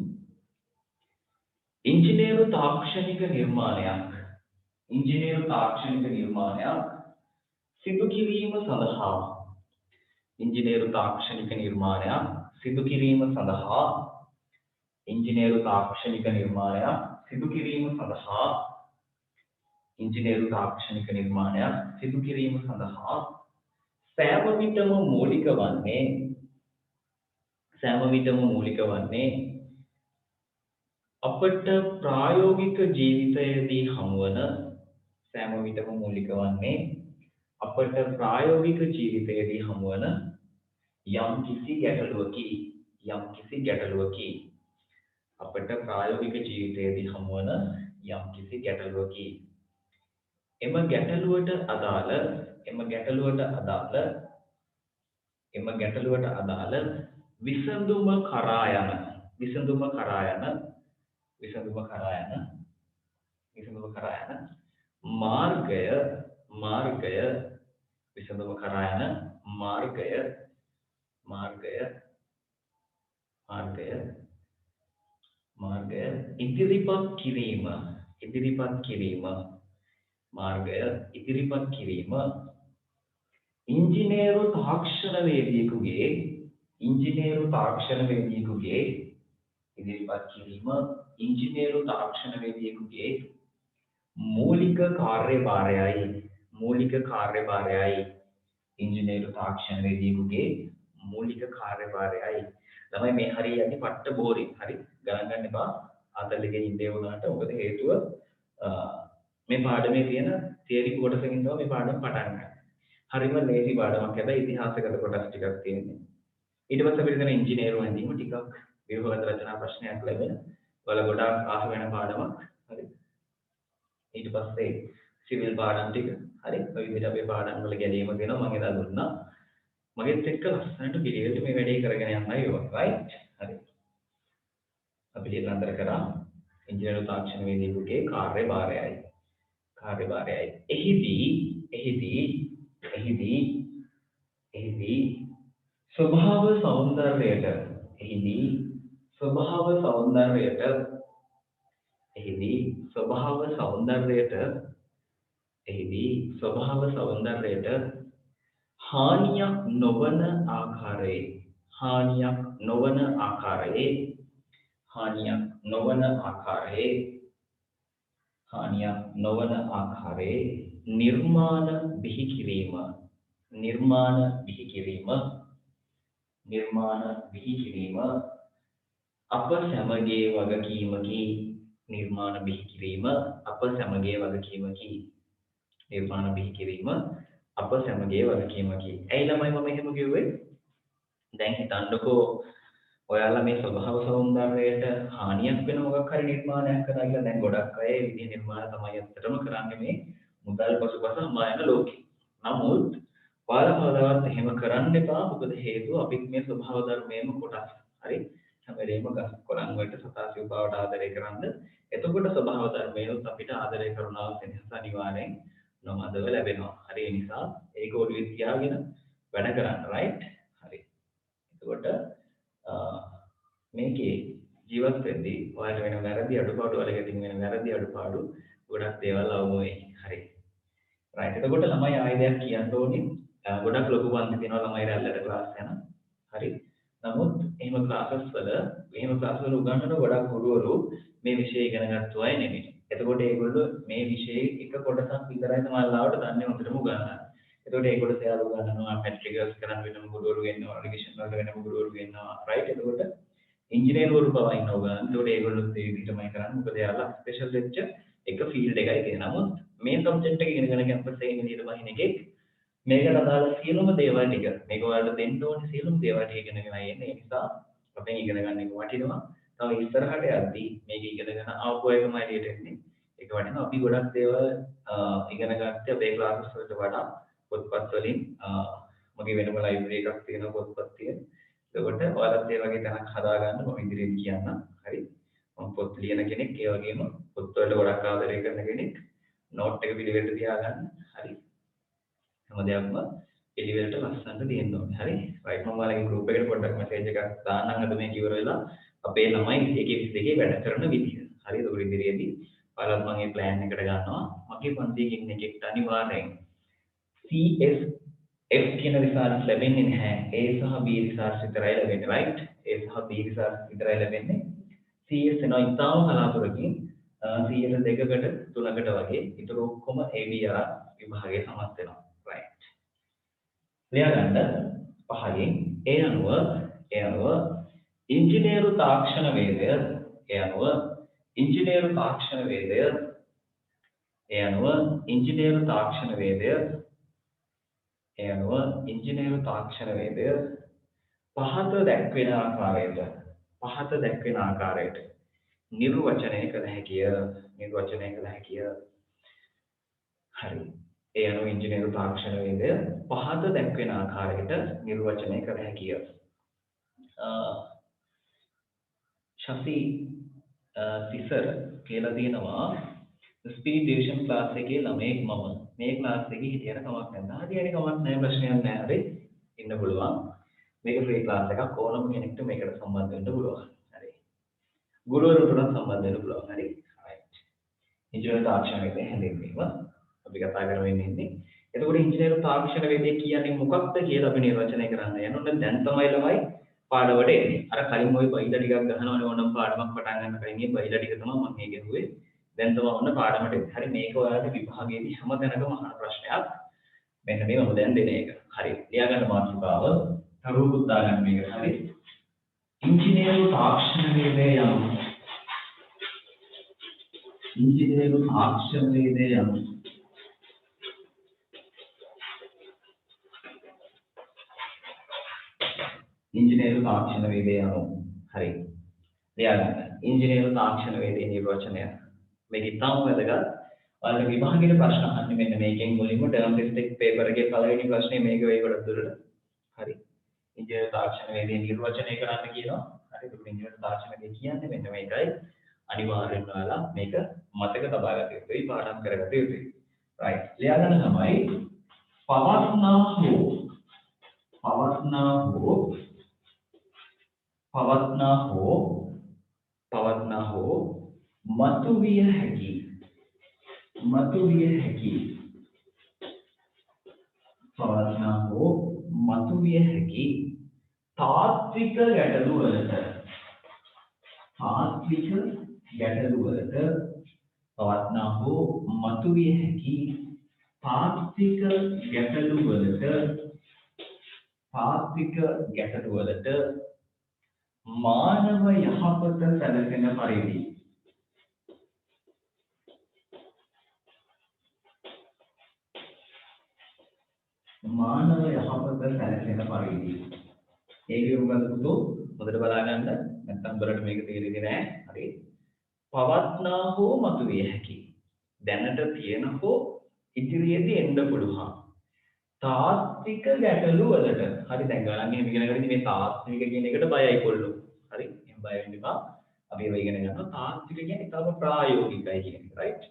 ඉංජිනේරු තාක්ෂණික නිර්මාණයක් ඉංජිනේරු තාක්ෂණික නිර්මාණයක් සිදු කිරීම සඳහා ඉංජිනේරු තාක්ෂණික නිර්මාණයක් සිදු කිරීම සඳහා ඉංජිනේරු තාක්ෂණික නිර්මාණයක් සිදු කිරීම සඳහා ඉංජිනේරු තාක්ෂණික නිර්මාණයක් සිදු කිරීම සඳහා සෑම විටම මූලික වන්නේ අපට ප්‍රායෝගික ජීවිතයේදී හමුවන සෑම විටම මූලික වන්නේ අපට ප්‍රායෝගික ජීවිතයේදී හමුවන යම්කිසි ගැටලුවකි අපට ප්‍රායෝගික ජීවිතයේදී හමුවන යම්කිසි ගැටලුවකි එම ගැටලුවට අදාළ විසඳුම කරා යන මාර්ගය ඉදිරිපත් කිරීම ඉංජිනේරු තාක්ෂණවේදියෙකුගේ මූලික කාර්යභාරයයි ළමයි මේ හරියන්නේ පට්ට බෝරින් හරි ගණන් ගන්න එපා අතල් එකේ ඉඳේ වුණාට මොකද හේතුව මේ පාඩමේ තියෙන තියරි කොටසකින් තමයි මේ පාඩම පටන් ගන්න. හරිම ලේසි පාඩමක් හැබැයි ඉතිහාසගත කොටස් ටිකක් තියෙනවා. ඊට පස්සේ අපිට තියෙන ඉංජිනේරු හැඳීම ටිකක් ව්‍යුහගත රචනා ප්‍රශ්නයක් ලැබෙන. ඔයාලා ගොඩාක් ආස වෙන පාඩමක්. හරි. ඊට පස්සේ සිවිල් පාඩම් ටික. හරි. ඔය විදිහට අපේ පාඩම් වල ගැලීම තියෙනවා මම එදා දුන්නා. මගෙත් එක්ක ලස්සනට පිළිවෙලට මේ වැඩේ කරගෙන යන්නයි ඕන. රයිට්. හරි. අපි ඊළඟට කරා ඉංජිනේරු තාක්ෂණවේදියෙකුගේ කාර්යභාරයයි. එහිදී ස්වභාව සෞන්දර්යයට හානියක් නොවන ආකාරයේ නිර්මාණ බිහි කිරීම අප සැමගේ වගකීමකි. ඇයි ළමයි මම එහෙම කිව්වේ? දැන් හිතන්නකෝ ඔයාලා මේ ස්වභාව සෞන්දර්යයට හානියක් වෙන මොකක් හරි නිර්මාණයක් කරා කියලා දැන් ගොඩක් අය මේ විදිහේ නිර්මාණ තමයි ඇත්තටම කරන්නේ මේ මුදල් පසුපස හඹා යන ලෝකේ. නමුත් ඔයාලා කවදාවත් එහෙම කරන්න එපා. මොකද හේතුව අපිත් මේ ස්වභාව ධර්මයේම කොටස්. හරි? හැම වෙලේම ගස් කොළන් වලට සතාසිව් බවට ආදරය කරන්ද එතකොට ස්වභාව ධර්මයේත් අපිට ආදරය කරුණාව සෙනෙහස අනිවාර්යෙන් නොමදව ලැබෙනවා. හරි ඒ නිසා ඒක ඔළුවේ තියාගෙන වැඩ කරන්න. රයිට්? හරි. එතකොට මේකේ ජීවත් වෙද්දී ඔයාලට වෙන වැරදි අඩුපාඩු වලකටින් වෙන වැරදි අඩුපාඩු ගොඩක් දේවල් අවම වෙයි. හරි. රයිට්. එතකොට ළමයි ආයෙ දෙයක් කියන්න ඕනේ. ගොඩක් ලොකු වන්දි දෙනවා ළමයි රැල්ලට ක්ලාස් යන. හරි. නමුත් එහෙම ක්ලාසස් වල උගන්වන ගොඩක් ගුරුවරු මේ විෂය ඉගෙන ගන්නතු අය නෙමෙයි. එතකොට ඒගොල්ලෝ මේ විෂයේ එක කොටසක් විතරයි තමයි ලාවට දන්නේ හොඳටම උගන්වන්නේ. එතකොට ඒගොල්ලෝ සෑහළු උගන්වනවා පැට්‍රිකල්ස් කරන් වෙනම ගුරුවරු ගෙන්නවා රිවිෂන් වලට වෙනම ගුරුවරු ගෙන්නවා. රයිට්. එතකොට ඉංජිනේරුවරු පවා ඉන්නවා උගන්වන්න. එතකොට ඒගොල්ලෝ ඒ විදිහටමයි කරන්නේ. මොකද එයාලා ස්පෙෂල් ලෙක්චර් එක ෆීල්ඩ් එකයි තියෙන. නමුත් මේ සබ්ජෙක්ට් එක ඉගෙන ගන්න කැම්පස් එකේ විදිහට බහින එකෙක් මේකට අදාළ සියලුම දේවල් ටික මේක ඔයාලට දෙන්න ඕනේ සියලුම දේවල් ටික ඉගෙනගෙන එන්නේ. ඒ නිසා අපෙන් ඉගෙන ගන්න එක වටිනවා. තව ඉස්සරහට යද්දී මේක ඉගෙනගෙන ආපු එකමයි එළියට එන්නේ. ඒක වටිනවා. අපි ගොඩක් දේවල් ඉගෙන ගත්තේ අපේ ක්ලාසස් වලට වඩා පොත්පත් වලින් මගේ වෙනම ලයිබ්‍රරි එකක් තියෙනවා පොත්පත් තියෙන. ඒකට ඔයාලත් ඒ වගේ තැනක් හදාගන්න මම ඉදිරියට කියන්නම්. හරි. මම පොත් ලියන කෙනෙක් ඒ වගේම පොත් වලට ගොඩක් ආදරය කරන කෙනෙක්. නෝට් එක පිළිවෙලට තියාගන්න. හරි. හැම දෙයක්ම පිළිවෙලට ලස්සනට තියෙන්න ඕනේ. හරි. රයිට්. මම ඔයාලගේ ගෲප් එකට පොඩ්ඩක් මෙසේජ් එකක් දාන්නම් අද මේක ඉවර වෙලා අපේ ළමයි 122 වැඩ කරන විදිහ. හරිද? ඔය ඉදිරියේදී බලවත් මම මේ plan එකට ගන්නවා. මගේ පන්තියේ ඉන්න එකෙක්ට අනිවාර්යෙන් CS F කියන රිසල්ට් ලැබෙන්නේ නැහැ. A සහ B රිසල්ට් විතරයි ලැබෙන්නේ, right? A සහ B රිසල්ට් විතරයි ලැබෙන්නේ. CS එනවා ඉතාම කලාතුරකින් 100%කට 3කට වගේ. ඊට ඔක්කොම AB අර විභාගයේ සමත් වෙනවා, right? ලියා ගන්න පහලින් ඒ අනුව ඉංජිනේරු තාක්ෂණ වේදය ඉංජිනේරු තාක්ෂණ වේදය පහත දැක්වෙන ආකාරයට නිර්වචනය කළ හැකිය. හරි. ඒ අනුව ඉංජිනේරු තාක්ෂණ වේදය පහත දැක්වෙන ආකාරයට නිර්වචනය කළ හැකිය. ශසි සිසර් කියලා තියෙනවා ස්පීඩ් ඩිවිෂන් ක්ලාස් එකේ ළමයෙක් මම මේ ක්ලාස් එකේ හිටියන කමක් නැහැ. හරියනේ කමක් නැහැ, ප්‍රශ්නයක් නැහැ. හරි ඉන්න පුළුවන්. මේක ෆ්‍රී ක්ලාස් එකක්, ඕනම කෙනෙක්ට මේකට සම්බන්ධ වෙන්න පුළුවන්. හරි. ගුරුවරුන්ට සම්බන්ධ වෙන්න පුළුවන්. හරි. right. ඉංජිනේරු තාක්ෂණ වේදය හැඳින්වීම අපි කතා කරමින් ඉන්නේ. එතකොට ඉංජිනේරු තාක්ෂණ වේදය කියන්නේ මොකක්ද කියලා අපි නිර්වචනය කරන්න යනකොට දැන් තමයි ළමයි පාඩවට එන්නේ. අර කලින් ওই බයිලා ටිකක් ගහනවනේ ඕනම පාඩමක් පටන් ගන්න කලින් මේ බයිලා ටික තමයි මම මේ ගෙනුවේ. දැන් තමයි ඔන්න පාඩමට එන්නේ. හරි, මේක ඔයාලට විභාගයේදී හැම තැනකම අහන ප්‍රශ්නයක්. මෙන්න මේ මම දැන් දෙන එක. හරි. ලියා ගන්න මාතෘකාව තරුවුත් දාගන්න මේක. හරි. ඉංජිනේරු තාක්ෂණ වේදය ඉංජිනේරු තාක්ෂණ වේදය හරි. ලියා ගන්න. ඉංජිනේරු තාක්ෂණ වේදයේ නිර්වචනය. මේක ඉතාම වැදගත්. ඔයාලට විභාගයේ ප්‍රශ්න අහන්නේ මෙන්න මේකෙන් මුලින්ම ටර්ම් ටෙස්ට් එක පේපර් එකේ පළවෙනි ප්‍රශ්නේ මේක වෙයි ගොඩක් දුරට. හරි. ඉංජිනේරු තාක්ෂණ වේදයේ නිර්වචනය කරන්න කියනවා. හරි. ඒක ඉංජිනේරු තාක්ෂණ වේදය කියන්නේ මෙන්න මේකයි. අනිවාර්යෙන්ම ඔයාලා මේක මතක තබා ගත යුතුයි, පාඩම් කරගත යුතුයි. right. ලියා ගන්න තමයි පවත්නා හෝ මතුවිය හැකි තාත්වික ගැටලු වලට පවත්නා හෝ මතුවිය හැකි තාත්වික ගැටලු වලට මානව යහපත සැලසෙන පරිදි ඒකේ මොකද පුතෝ හොඳට බලා ගන්න. නැත්නම් බලන්න මේක තේරෙන්නේ නැහැ. හරි. පවත්නා හෝ මතුවිය හැකි දැනට තියෙන හෝ ඉදිරියේදී එන්න පුළුවන් තාත්වික ගැටලු වලට. හරි, දැන් ගණන් එහෙම ඉගෙන ගන්න මේ තාත්වික කියන එකට බයයි කොල්ලෝ. හරි, එහෙම බය වෙන්න එපා. අපි ඒව ඉගෙන ගන්නවා. තාත්වික කියන්නේ තව ප්‍රායෝගිකයි කියන එක, right?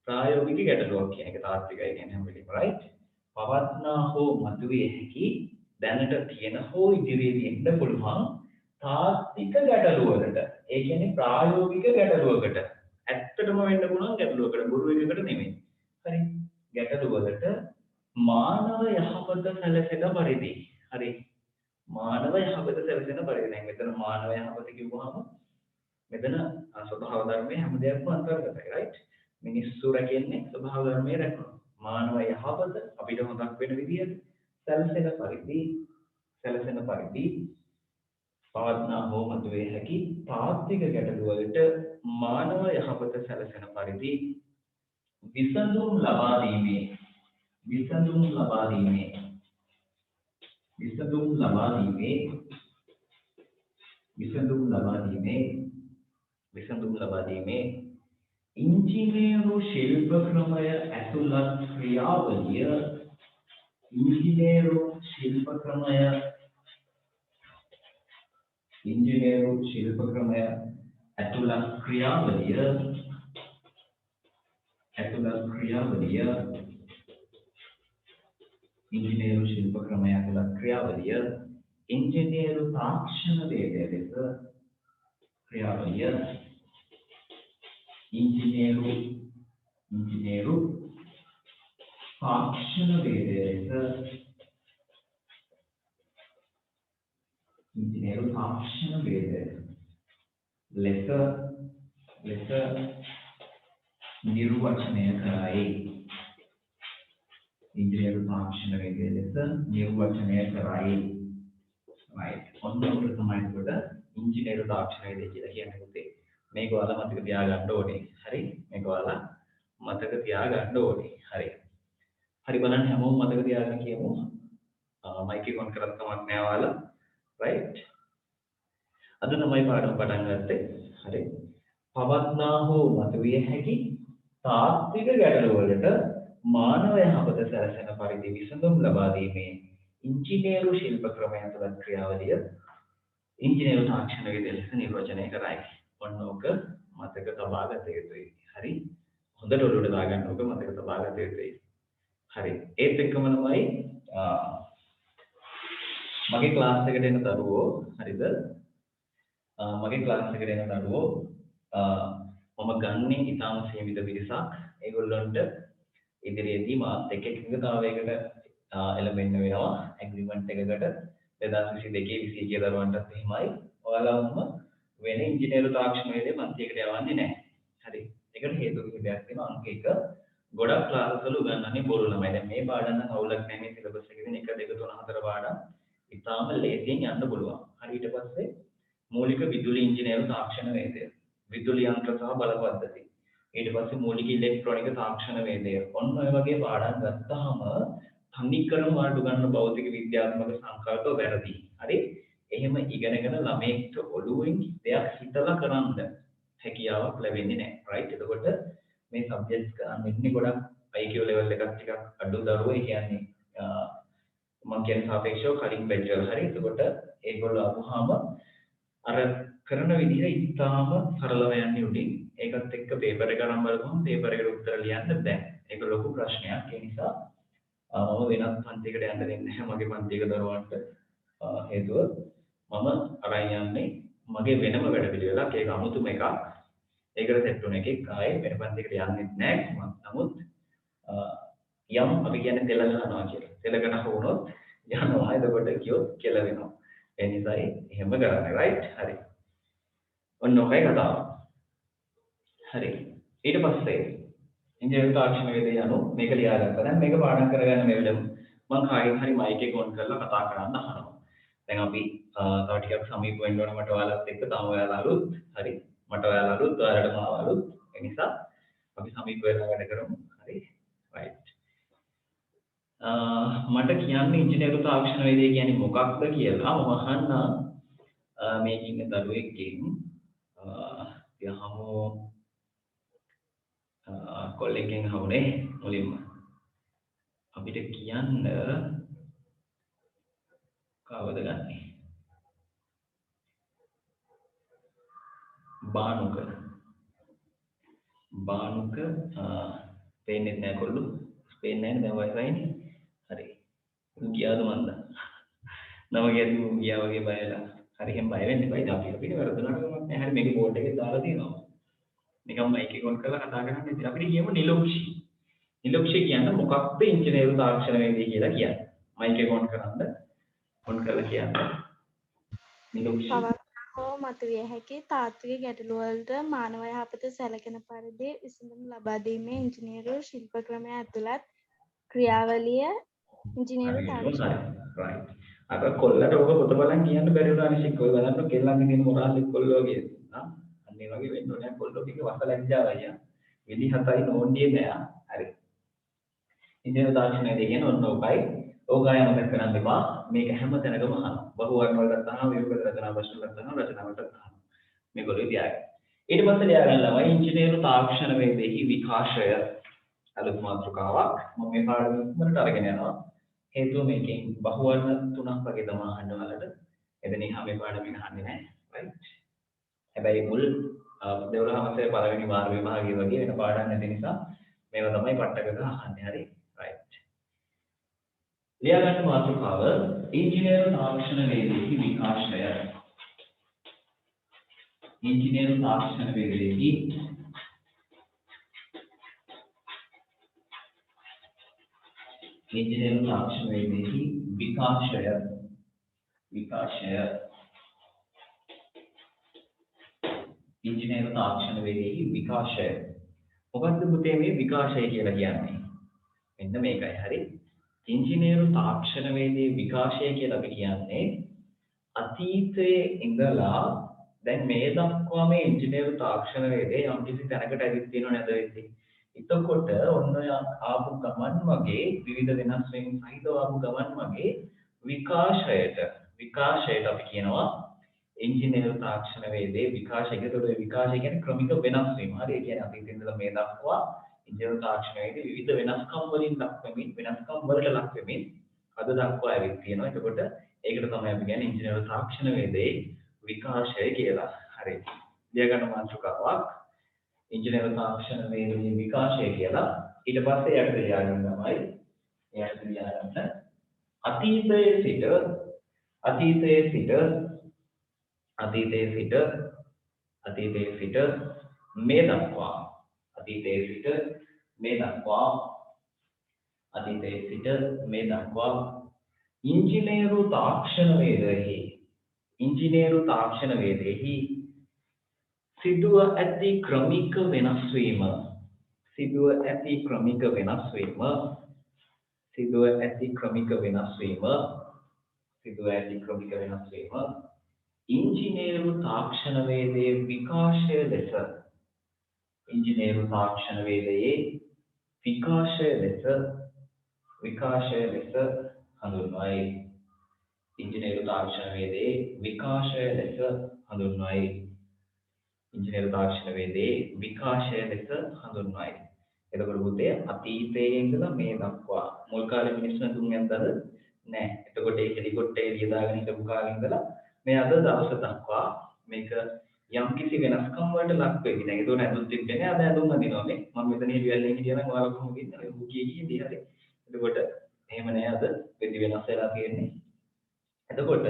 ප්‍රායෝගික ගැටලුවක් කියන එක තාත්විකයි කියන්නේ හැම වෙලේම, right? පවත්නා හෝ මතුවිය හැකි දැනට තියෙන හෝ ඉදිරියේදී එන්න පුළුවන් තාත්වික ගැටලු වලට. ඒ කියන්නේ ප්‍රායෝගික ගැටලුවකට. ඇත්තටම වෙන්න පුළුවන් ගැටලුවකට, බොරු එකකට නෙමෙයි. හරි. ගැටලු වලට මානව යහපත සැලසෙන පරිදි. හරි. මානව යහපත සැලසෙන පරිදි. දැන් මෙතන මානව යහපත කිව්වහම මෙතන ස්වභාව ධර්මයේ හැම දෙයක්ම අන්තර්ගතයි, right? මිනිස්සු රැකෙන්නේ ස්වභාව ධර්මයේ රැකෙනවා. මානව යහපත අපිට හොදක් වෙන විදිහට සැලසෙන පරිදි පවත්නා හෝ මතුවේ හැකි තාත්වික ගැටලු වලට මානව යහපත සැලසෙන පරිදි විසඳුම් ලබා දීමේ ඉංජිනේරු ශිල්ප ක්‍රමය ඇතුළත් ක්‍රියාවලිය ඉංජිනේරු තාක්ෂණ වේදය ලෙස ක්‍රියාවලිය ඉංජිනේරු තාක්ෂණ වේදය ලෙස ඉංජිනේරු තාක්ෂණ වේදය ලෙස නිර්වචනය කරයි. ඉංජිනේරු තාක්ෂණ වේදය ලෙස නිර්වචනය කරයි. right. ඔන්න ඔකට තමයි ඒකට ඉංජිනේරු තාක්ෂණ වේදය කියලා කියන්නේ පුතේ. මේක ඔයාලා මතක තියාගන්න ඕනේ. හරි? මේක ඔයාලා මතක තියාගන්න ඕනේ. හරි. හරි බලන්න හැමෝම මතක තියාගන්න කියමු. මයික් එක ඔන් කරත් කමක් නෑ ඔයාලා. right. අද තමයි පාඩම පටන් ගත්තේ. හරි. පවත්නා හෝ මතුවිය හැකි තාත්වික ගැටලු වලට මානව යහපත සැලසෙන පරිදි විසඳුම් ලබා දීමේ ඉංජිනේරු ශිල්ප ක්‍රමයන් තුළ ක්‍රියාවලිය ඉංජිනේරු තාක්ෂණ වේදය ලෙස නිර්වචනය කරයි. ඔන්න ඕක මතක තබා ගත යුතුයි. හරි. හොඳට ඔළුවට දාගන්න ඕක මතක තබා ගත යුතුයි. හරි. ඒත් එක්කම තමයි මගේ ක්ලාස් එකට එන දරුවෝ හරිද? මගේ ක්ලාස් එකට එන දරුවෝ මම ගන්නේ ඉතාම සීමිත පිරිසක්. ඒගොල්ලන්ට ඉදිරියේදී මාත් එක්ක එකඟතාවයකට එළඹෙන්න වෙනවා. ඇග්‍රීමන්ට් එකකට 2022 21 දරුවන්ටත් එහෙමයි. ඔයාලවම වෙන ඉංජිනේරු තාක්ෂණ වේදේ පන්තියකට යවන්නේ නැහැ. හරි. ඒකට හේතු කිහිපයක් තියෙනවා. අංක 1 ගොඩක් ක්ලාස් වල උගන්වන්නේ බොරු ළමයි. දැන් මේ පාඩම් නම් අවුලක් නැහැ. මේ සිලබස් එකේ තියෙන 1 2 3 4 පාඩම් ඉතාම ලේසියෙන් යන්න පුළුවන්. හරි. ඊට පස්සේ මූලික විදුලි ඉංජිනේරු තාක්ෂණ වේදය. විදුලි යන්ත්‍ර සහ බල පද්ධති. ඊට පස්සේ මූලික ඉලෙක්ට්‍රොනික තාක්ෂණ වේදය. ඔන්න ඔය වගේ පාඩම් ගත්තාම තනිකරම වාට ගන්න භෞතික විද්‍යාත්මක සංකල්ප වැරදි. හරි? එහෙම ඉගෙනගෙන ළමයෙක්ට ඔළුවෙන් දෙයක් හිතලා කරන්න හැකියාවක් ලැබෙන්නේ නැහැ. right? එතකොට මේ සබ්ජෙක්ට්ස් කරන්න ඉන්නේ ගොඩක් IQ level එකක් ටිකක් අඩු දරුවෝ. ඒ කියන්නේ මම කියන සාපේක්ෂව කලින් බෙන්ච් වල හරි. එතකොට ඒගොල්ලෝ අහුවාම අර කරන විදිහ ඉතාම සරලව යන්නේ උඩින්. ඒකත් එක්ක පේපර් එක අරන් බලපුවම පේපර් එකට උත්තර ලියන්න බෑ. ඒක ලොකු ප්‍රශ්නයක්. ඒ නිසා මම වෙනත් පන්තියකට යන්න දෙන්නේ නැහැ මගේ පන්තියක දරුවන්ට. හේතුව මම අරන් යන්නේ මගේ වෙනම වැඩ පිළිවෙලක්. ඒක අමුතුම එකක්. ඒකට සෙට් වෙන එකක් ආයේ වෙන පන්තියකට යන්නෙත් නැහැ. නමුත් යම් අපි කියන්නේ තෙල ගන්නවා කියලා. තෙල ගන්න වුණොත් යනවා. එතකොට කියොත් කෙල වෙනවා. ඒ නිසායි එහෙම කරන්නේ. right? හරි. ඔන්න ඔකයි කතාව. හරි. ඊට පස්සේ ඉංජිනේරු තාක්ෂණ වේදය යනු මේක ලියාගත්තා. දැන් මේක පාඩම් කරගන්න මේ වෙලාව මම කායින් හරි මයික් එක ඔන් කරලා කතා කරන්න අහනවා. දැන් අපි තව ටිකක් සමීප වෙන්න ඕන මට ඔයාලත් එක්ක තාම ඔයාලා අලුත්. හරි. මට ඔයාලා අලුත්, ඔයාලට මාව අලුත්. ඒ නිසා අපි සමීප වෙලා වැඩ කරමු. හරි. right. මට කියන්නේ ඉංජිනේරු තාක්ෂණ වේදය කියන්නේ මොකක්ද කියලා මම අහන්න මේක ඉන්න දරුවෙක්ගෙන් යහමු කොල්ලෙක්ගෙන් අහුනේ මුලින්ම අපිට කියන්න කවද ගන්නෙ බානුක පේන්නේ නැහැ කොල්ලෝ පේන්නේ නැහැ දැන් වයිෆයිනේ හරි ගියාද මන්ද නම කියද්දි ගියා වගේ බයලා හරි එහෙම බය වෙන්න එපා ඉතින් අපිට වැරදුනට කමක් නැහැ හරි මේක බෝඩ් එකේ දාලා තියෙනවා නිකම් මයික් එක ඔන් කරලා කතා කරන්න ඉතින් අපිට කියමු නිලොක්ෂි කියන්නේ මොකක්ද ඉංජිනේරු තාක්ෂණ වේදය කියලා කියන්නේ මයික් එක ඔන් කරන්න ඔන් කරලා කියන්න නිලොක්ෂි හෝ මතුවිය හැකි තාත්වික ගැටලු වලට මානව යහපත සැලකෙන පරිදි විසඳුම් ලබා දීමේ ඉංජිනේරු ශිල්ප ක්‍රමය ඇතුළත් ක්‍රියාවලිය ඉංජිනේරු තාක්ෂණ right අර කොල්ලට ඔබ පොත බලන් කියන්න බැරි වුණා අනිසික් ඔය බලන්න කෙල්ලන්ගේ තියෙන මොරාල් කොල්ලෝ වගේ අන්න ඒ වගේ වෙන්න ඕනේ කොල්ලෝ ටික වස ලැජ්ජාවයි විදි හතයි නෝන්ඩියේ නෑ හරි ඉංජිනේරු තාක්ෂණය කියන්නේ ඔන්න ඔකයි ඕකයි මතක කරගන්න එපා මේක හැම තැනකම අහනවා බහු වර්ණ වලට අහනවා විභජන රචනා ප්‍රශ්න වලට අහනවා රචනාවට අහනවා මේගොල්ලෝ තියාගන්න ඊට පස්සේ ලියාගන්න ළමයි ඉංජිනේරු තාක්ෂණ වේදෙහි විකාශය අලුත් මාතෘකාවක් මම මේ පාඩම වලට අරගෙන යනවා හේතුව මේකෙන් බහු වර්ණ තුනක් වගේ තමයි අහන්න වලට එතනින් හැම පාඩමකින් අහන්නේ නැහැ right හැබැයි මුල් දෙවලහමසේ පළවෙනි වාර විභාගය වගේ වෙන පාඩම් නැති නිසා මේවා තමයි පට්ටකක අහන්නේ හරි right ලියාගන්න මාතෘකාව ඉංජිනේරු තාක්ෂණ වේදෙහි විකාශය ඉංජිනේරු තාක්ෂණ වේදෙහි इंजीनियर තාක්ෂණ වේදෙහි විකාශය इंजीनियर තාක්ෂණ වේදෙහි විකාශය මොකක්ද පුතේ මේ විකාශය කියලා කියන්නේ මෙන්න මේකයි හරි इंजीनियर තාක්ෂණ වේදේ විකාශය කියලා අපි කියන්නේ අතීතයේ ඉඳලා දැන් මේ දක්වා මේ इंजीनियर තාක්ෂණ වේදේ යම් කිසි තැනකට ඇවිත් තියෙනව නේද වෙන්නේ. එතකොට ඔන්න ආපු ගමන් වගේ විවිධ වෙනස් වීම් සහිතව ආපු ගමන් වගේ විකාශයට අපි කියනවා इंजीनियर තාක්ෂණ වේදේ විකාශය. ඒකට විකාශය කියන්නේ ක්‍රමික වෙනස් වීම. හරි ඒ කියන්නේ අතීතයේ ඉඳලා මේ දක්වා इंजीनियर තාක්ෂණ වේදේ විවිධ වෙනස්කම් වලින් ලක් වෙමින් වෙනස්කම් වලට ලක් වෙමින් අද දක්වා ඇවිත් තියෙනවා. එතකොට ඒකට තමයි අපි කියන්නේ इंजीनियर තාක්ෂණ වේදේ විකාශය කියලා. හරි. ලියගන්න මාතෘකාවක් इंजीनियर තාක්ෂණ වේදේ විකාශය කියලා. ඊට පස්සේ යට ලියගන්න තමයි අතීතයේ සිට මේ දක්වා इंजीनियर තාක්ෂණ වේදෙහි සිදුව ඇති ක්‍රමික වෙනස් වීම इंजीनियर තාක්ෂණ වේදේ විකාශය ලෙස හඳුන්වයි. इंजीनियर තාක්ෂණ වේදේ විකාශය ලෙස හඳුන්වයි. එතකොට පුතේ අතීතයේ ඉඳලා මේ දක්වා මුල් කාලේ මිනිස්සු තුන් යන්තර නෑ. එතකොට ඒ හෙලිකොට්ටේ එළිය දාගෙන හිටපු කාලේ ඉඳලා මේ අද දවස දක්වා මේක යම් කිසි වෙනස්කම් වලට ලක් වෙවි. දැන් ඒක නේද තිබෙන්නේ අද ඇඳුම් අඳිනවා මේ. මම මෙතන හිටියල්ලේ හිටියනම් ඔයාලා කොහොමද ඉන්නේ? ඌ කීදී හරි. එතකොට එහෙම නෑ අද වෙදි වෙනස් වෙලා තියෙන්නේ. එතකොට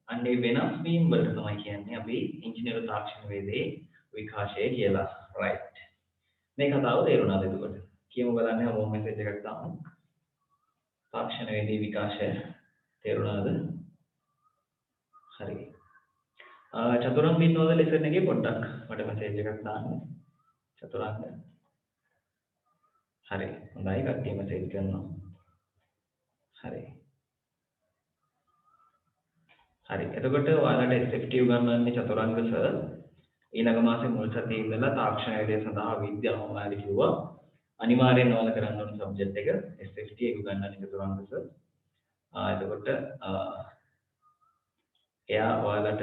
අන්නේ වෙනස් වීම වලට තමයි කියන්නේ අපි इंजीनियर තාක්ෂණ වේදේ විකාශය කියලා. right. මේ කතාව තේරුණාද එතකොට? කියමු බලන්න හැමෝම මෙසේජ් එකක් දාමු. තාක්ෂණ වේදේ විකාශය තේරුණාද? හරි. චතුරංග ඉන්නවද ලෙසන් එකේ පොඩ්ඩක් මට මෙසේජ් එකක් දාන්න. චතුරංග. හරි. හොඳයි කට්ටිය මෙසේජ් කරනවා. හරි. එතකොට ඔයාලට SFT උගන්වන්නේ චතුරංග සර් ඊළඟ මාසේ මුල් සතියේ ඉඳලා තාක්ෂණ වේදේ සඳහා විද්‍යාව මොනවාද කිව්වා. අනිවාර්යෙන් ඔයාලා කරන්න ඕන සබ්ජෙක්ට් එක SFT එක උගන්වන්නේ චතුරංග සර්. එතකොට එයා ඔයාලට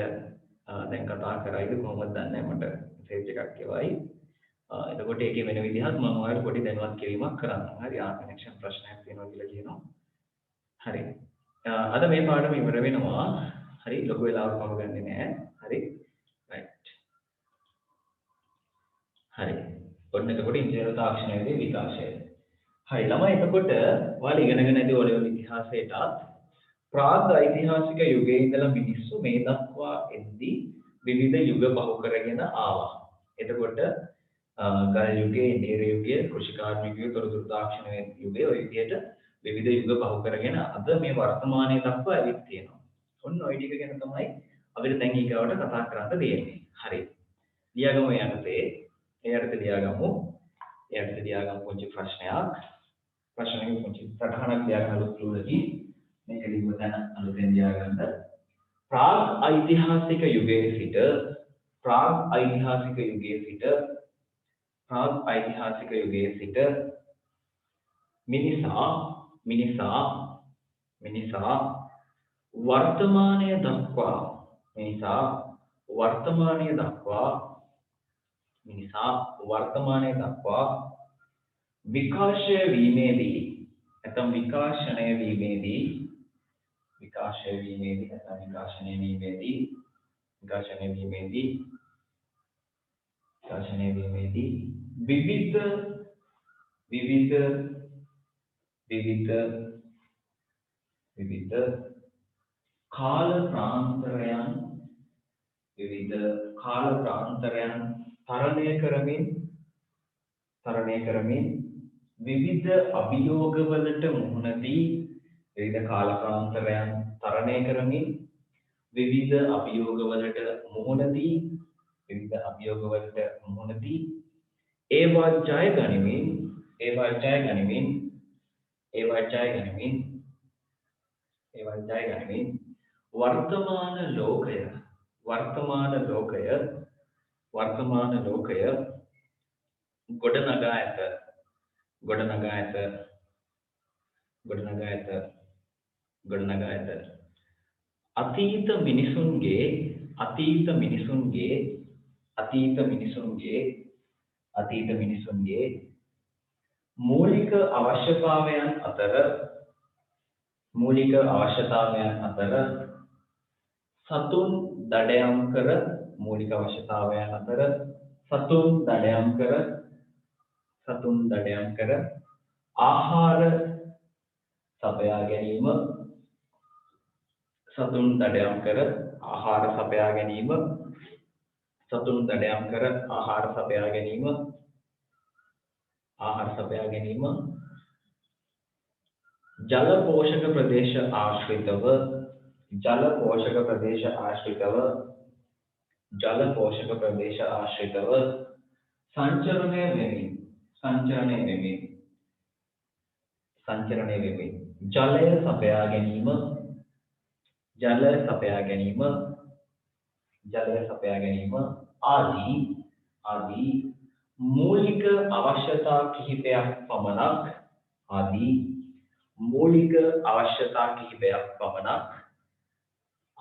දැන් කතා කරයිද කොහොමද දන්නේ මට මෙසේජ් එකක් එවයි. එතකොට ඒකේ වෙන විදිහක් මම ඔයාලට පොඩි දැනුවත් කිරීමක් කරන්නම්. හරි කනෙක්ෂන් ප්‍රශ්නයක් තියෙනවා කියලා කියනවා. හරි. අද මේ පාඩම ඉවර වෙනවා. හරි ලොකු වෙලාවක් මම ගන්නෙ නෑ. හරි. right. හරි. ඔන්න එතකොට इंजीनियर තාක්ෂණ වේදේ විකාශය. හරි ළමයි එතකොට ඔයාලා ඉගෙනගෙන ඇති ඔලෙවල් ඉතිහාසයටත් ප්‍රාග් ඓතිහාසික යුගයේ ඉඳලා මිනිස්සු මේ දක්වා එද්දී විවිධ යුග පහු කරගෙන ආවා. එතකොට ගල් යුගයේ, ඉන්දිය යුගයේ, කෘෂිකාර්මික යුගයේ, තොරතුරු තාක්ෂණ යුගයේ ඔය විදිහට විවිධ යුග පහු කරගෙන අද මේ වර්තමානයේ දක්වා ඇවිත් තියෙනවා. ඔන්න ඔය ටික ගැන තමයි අපිට දැන් ඊගාවට කතා කරන්න තියෙන්නේ. හරි. ලියාගමු යන්නේ. එයාට ලියාගමු පුංචි ප්‍රශ්නයක්. ප්‍රශ්නෙක පුංචි සටහනක් ලියාගන්න උත්තරදී මේක ලියුවදන අලුතෙන් ලියාගන්න. ප්‍රාග් ඓතිහාසික යුගයේ සිට මිනිසා වර්තමානය දක්වා විකාශය වීමේදී විවිධ කාල ප්‍රාන්තරයන් තරණය කරමින් විවිධ අභියෝගවලට මුහුණ දී විවිධ කාලකාන්තරයන් තරණය කරමින් විවිධ අභියෝගවලට මුහුණ දී විවිධ අභියෝගවලට මුහුණ දී ඒවා ජය ගනිමින් ඒවා ජය ගනිමින් ඒවා ජය ගනිමින් ඒවා ජය ගනිමින් වර්තමාන ලෝකය ගොඩනගා ඇත ගොඩනගා ඇත ගොඩනගා ඇත ගොඩනගා ඇත අතීත මිනිසුන්ගේ අතීත මිනිසුන්ගේ අතීත මිනිසුන්ගේ අතීත මිනිසුන්ගේ මූලික අවශ්‍යතාවයන් අතර සතුන් දඩයම් කර මූලික අවශ්‍යතාවයන් අතර සතුන් දඩයම් කර ආහාර සපයා ගැනීම සතුන් දඩයම් කර ආහාර සපයා ගැනීම සතුන් දඩයම් කර ආහාර සපයා ගැනීම ජල පෝෂක ප්‍රදේශ ආශ්‍රිතව සංචරණය වෙමින් ජලය සපයා ගැනීම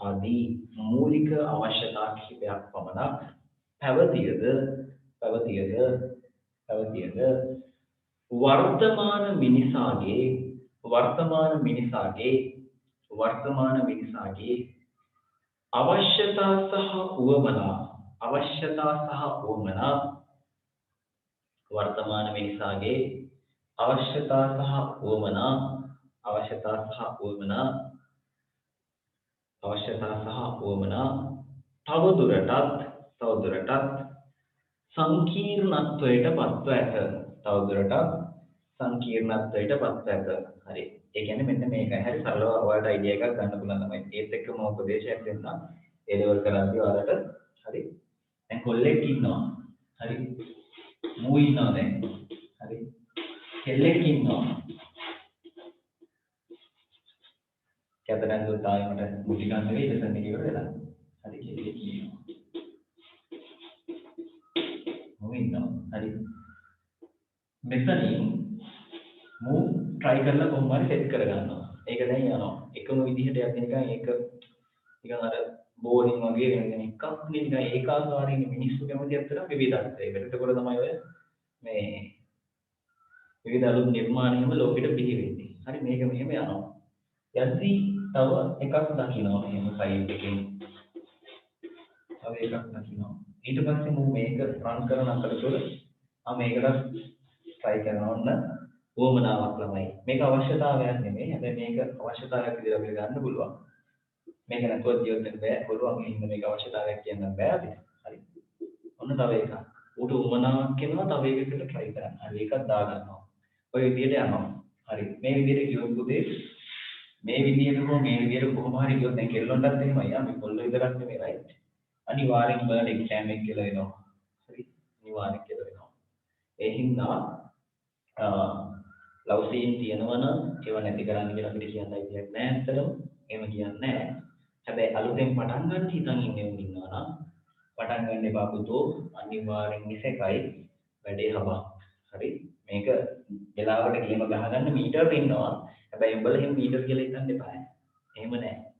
ආදී මූලික අවශ්‍යතා කිහිපයක් පමණක් පැවතියද වර්තමාන මිනිසාගේ අවශ්‍යතා සහ උවමනා තවදුරටත් සංකීර්ණත්වයට පත්ව ඇත. හරි. ඒ කියන්නේ මෙන්න මේකයි. හරි සරලව ඔයාලට අයිඩියා එකක් ගන්න පුළුවන් තමයි. ඒත් එක්කම උපදේශයක් දෙන්න. ඒ ලෙවල් කරද්දී ඔයාලට හරි. දැන් කොල්ලෙක් ඉන්නවා. හරි. මූ ඉන්නවා දැන්. හරි. කෙල්ලෙක් ඉන්නවා. කැතරන් දුතායි මට මුටි ගන්න වෙයි ලෙසන් එක ඉවර වෙලා. හරි කෙල්ලෙක් ඉන්නවා. මූ ඉන්නවා. හරි. මෙතනින් මූ try කරලා කොහොම හරි set කරගන්නවා. ඒක දැන් යනවා. එකම විදිහට යද්දී නිකන් ඒක නිකන් අර බෝරින් වගේ වෙන එකක් නේ නිකන් ඒකාකාරී මිනිස්සු කැමති අතර විවිධත්වයකට. ඒකවල තමයි ඔය මේ විවිධ අලුත් නිර්මාණ එහෙම ලෝකෙට බිහි වෙන්නේ. හරි මේක මෙහෙම යනවා. යද්දී තව එකක් දකින්නවා මෙහෙම සයිඩ් එකෙන්. තව එකක් දකින්නවා. ඊට පස්සේ මම මේක රන් කරන අතරතුර මේකට try කරනවා ඔන්න වොමනාවක් ළමයි. මේක අවශ්‍යතාවයක් නෙමෙයි. හැබැයි මේක අවශ්‍යතාවයක් විදිහට අපිට ගන්න පුළුවන්. මේක නැතුව ජීවත් වෙන්න බෑ. පුළුවන් ඉන්න මේක අවශ්‍යතාවයක් කියන්න බෑ අපිට. හරි. ඔන්න තව එකක්. උට වොමනාවක් කියනවා තව එකකට try කරන්න. හරි ඒකක් දාගන්නවා. ඔය විදිහට යනවා. හරි. මේ විදිහට කියවපු දේ මේ විදිහට කොහොම හරි කියොත් දැන් කෙල්ලොන්ටත් එහෙමයි. අපි කොල්ලෝ විතරක් නෙමෙයි right. අනිවාර්යෙන් බර්ඩ් එක්සෑම් එක කියලා වෙනවා. හරි. අනිවාර්යෙන් කියලා වෙනවා. ඒ හින්දා ලව් සීන් තියෙනවා නම් ඒව නැති කරන්න කියලා අපිට කියන්න දෙයක් නැහැ ඇත්තටම. එහෙම කියන්නේ නැහැ. හැබැයි අලුතෙන් පටන් ගන්න හිතන් ඉන්නවා නම් පටන් ගන්න එපා පුතෝ. අනිවාර්යෙන් ඉසේකයි වැඩේ හබා. හරි. මේක වෙලාවට ගේම ගහගන්න මීටර් ඉන්නවා. හැබැයි උඹලා එහෙම මීටර් කියලා හිතන්න එපා. එහෙම නැහැ.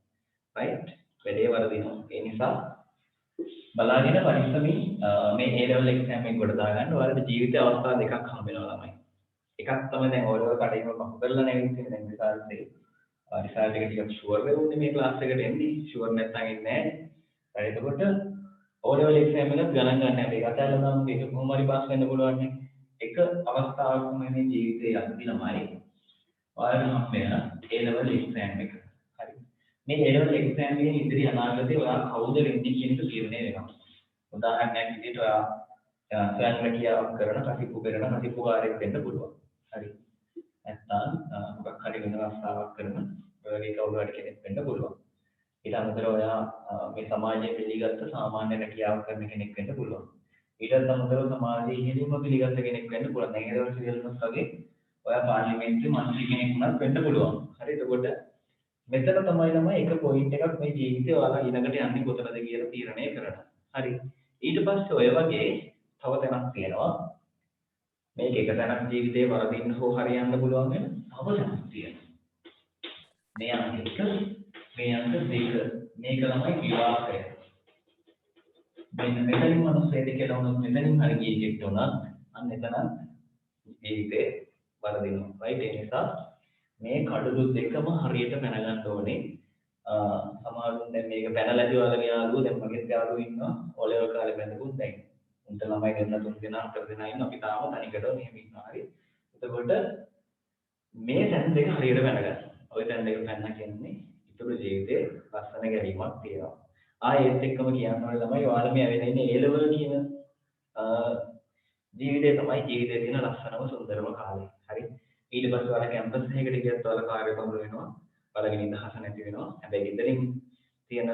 right? වැඩේ වරදිනවා. ඒ නිසා බලාගෙන පරිස්සමින් මේ A level exam එක කොට දාගන්න. ඔයාලට ජීවිතේ අවස්ථා දෙකක් හම්බ වෙනවා ළමයි. එකක් තමයි දැන් ඕලෙවල් කඩේම පහු කරලා නැවිත් දැන් රිසල්ට් එක. රිසල්ට් එක ටිකක් ෂුවර් වෙන්නේ මේ ක්ලාස් එකට එන්නේ. ෂුවර් නැත්නම් එන්නේ නැහැ. එතකොට ඕලෙවල් එක්සෑම් එකක් ගණන් ගන්න හැබැයි ඒක අතහැරලා නම් මේක කොහොම හරි පාස් වෙන්න පුළුවන් නේ. එක අවස්ථාවක් මේ ජීවිතේ යද්දී ළමයි ඔයාලට හම්බ වෙන A level exam එක. හරි. මේ A level exam එකේ ඉදිරි අනාගතේ ඔයා කවුද වෙන්නේ කියන එක තීරණය වෙනවා. උදාහරණයක් විදිහට ඔයා ස්වයං රැකියාවක් කරන කසිප්පු කාර්යයක් වෙන්න පුළුවන්. හරි. නැත්නම් මොකක් හරි වෙන අවස්ථාවක් කරන ඔයගේ කවුරු හරි කෙනෙක් වෙන්න පුළුවන්. ඊට අමතරව ඔයා මේ සමාජයේ පිළිගත් සාමාන්‍ය රැකියාවක් කරන කෙනෙක් වෙන්න පුළුවන්. ඊටත් අමතරව සමාජයේ ඉහළින්ම පිළිගත් කෙනෙක් වෙන්න පුළුවන්. දැන් ඒකවල සියල්ලම වගේ ඔයා පාර්ලිමේන්තුවේ මන්ත්‍රී කෙනෙක් වුණත් වෙන්න පුළුවන්. හරි. එතකොට මෙතන තමයි එක පොයින්ට් එකක් මේ ජීවිතේ ඔයාලා ඊළඟට යන්නේ කොතනද කියලා තීරණය කරනවා. හරි. ඊට පස්සේ ඔය වගේ තව තැනක් තියෙනවා. මේක එක තැනක් ජීවිතේ වරදින්න හෝ හරියන්න පුළුවන් වෙන තව තැනක් තියෙනවා. මේ අංක 1 මේ අංක 2 මේක තමයි විවාහය. මෙන්න මෙතනින් මනුස්සයෙක් කියලා වුණොත් මෙතනින් හරි ගියෙක් උනත් අන්න එතන ජීවිතේ වරදිනවා. right ඒ නිසා මේ කඩළු දෙකම හරියට පැන ගන්න ඕනේ. සමහරුන් දැන් මේක පැනලා දිවලා යාළුවෝ දැන් මගෙත් යාළුවෝ ඉන්නවා. ඔලෙවල් කාලේ බැඳපුත් දැන් උන්ට ළමයි දෙන්න 3 දෙනා 4 දෙනා ඉන්නවා. අපි තාම තනිකරව මෙහෙම ඉන්නවා. හරි. එතකොට මේ තැන් දෙක හරියට පැන ගන්න. ওই තැන් දෙක පැනන කියන්නේ ඉතුරු ජීවිතේ ලස්සන ගැලීමක් තියෙනවා. ඒත් එක්කම කියන්න ඕනේ ළමයි ඔයාලා මේ ඇවිල්ලා ඉන්නේ A level කියන ජීවිතේ තමයි ජීවිතේ තියෙන ලස්සනම සුන්දරම කාලය. හරි. ඊට පස්සේ ඔයාලා කැම්පස් එකකට ගියත් ඔයාලා කාර්යබහුල වෙනවා. බලගෙන ඉඳහස නැති වෙනවා. හැබැයි ගෙදරින් තියෙන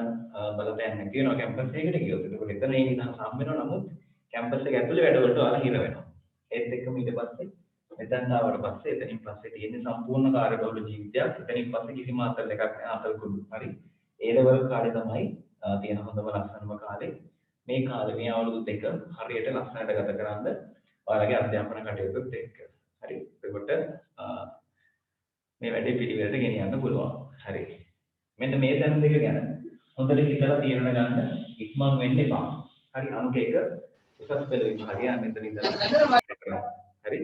බලපෑම් නැති වෙනවා කැම්පස් එකකට ගියොත්. ඒක එතන ඒ නිදහස හම් වෙනවා. නමුත් කැම්පස් එක ඇතුලේ වැඩවලට ඔයාලා හිර වෙනවා. ඒත් එක්කම ඊට පස්සේ මෙතන ආවට පස්සේ එතනින් පස්සේ තියෙන සම්පූර්ණ කාර්යබහුල ජීවිතයක්. එතනින් පස්සේ කිසිම අතල් එකක් නැහැ. අතල් කුඩු. හරි. ඒ ලෙවල් කාලේ තමයි තියෙන හොඳම ලස්සනම කාලේ. මේ කාලේ මේ අවුරුදු දෙක හරියට ලස්සනට ගත කරන්න ඔයාලගේ අධ්‍යාපන කටයුතුත් එක්ක. හරි. එතකොට මේ වැඩේ පිළිවෙලට ගෙනියන්න පුළුවන්. හරි. මෙන්න මේ දැන් දෙක ගැන හොඳට හිතලා තීරණ ගන්න ඉක්මන් වෙන්න එපා. හරි. අංක 1 උසස් පෙළ විභාගය මෙතන ඉඳලා හරි.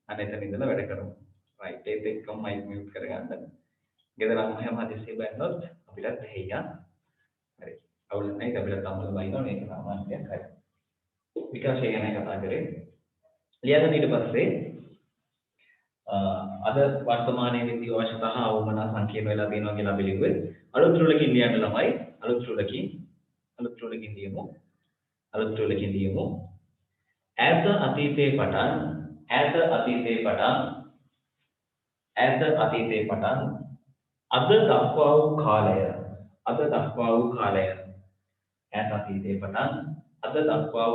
අනෙතන ඉඳලා වැඩ කරමු. right. ඒත් එක්කම මයික් මියුට් කරගන්න. ගෙදර අම්මා හදිස්සිය බැන්නොත් අපිටත් හේයන්. හරි. අවුල නැහැ. අපිට අම්මලා බයිනවා මේක සාමාන්‍ය දෙයක්. හරි. විකාශය ගැන කතා කරේ. ලියන්න ඊට පස්සේ අද වර්තමානයේ විද්‍යාව අවශ්‍යතා අවමනා සංකීර්ණ වෙලා තියෙනවා කියලා අපි ලිව්වේ. අලුත් රුලකින් ලියන්න ළමයි. අලුත් රුලකින් ලියමු. ඈත අතීතයේ පටන් අද දක්වා වූ කාලය ඈත අතීතයේ පටන් අද දක්වා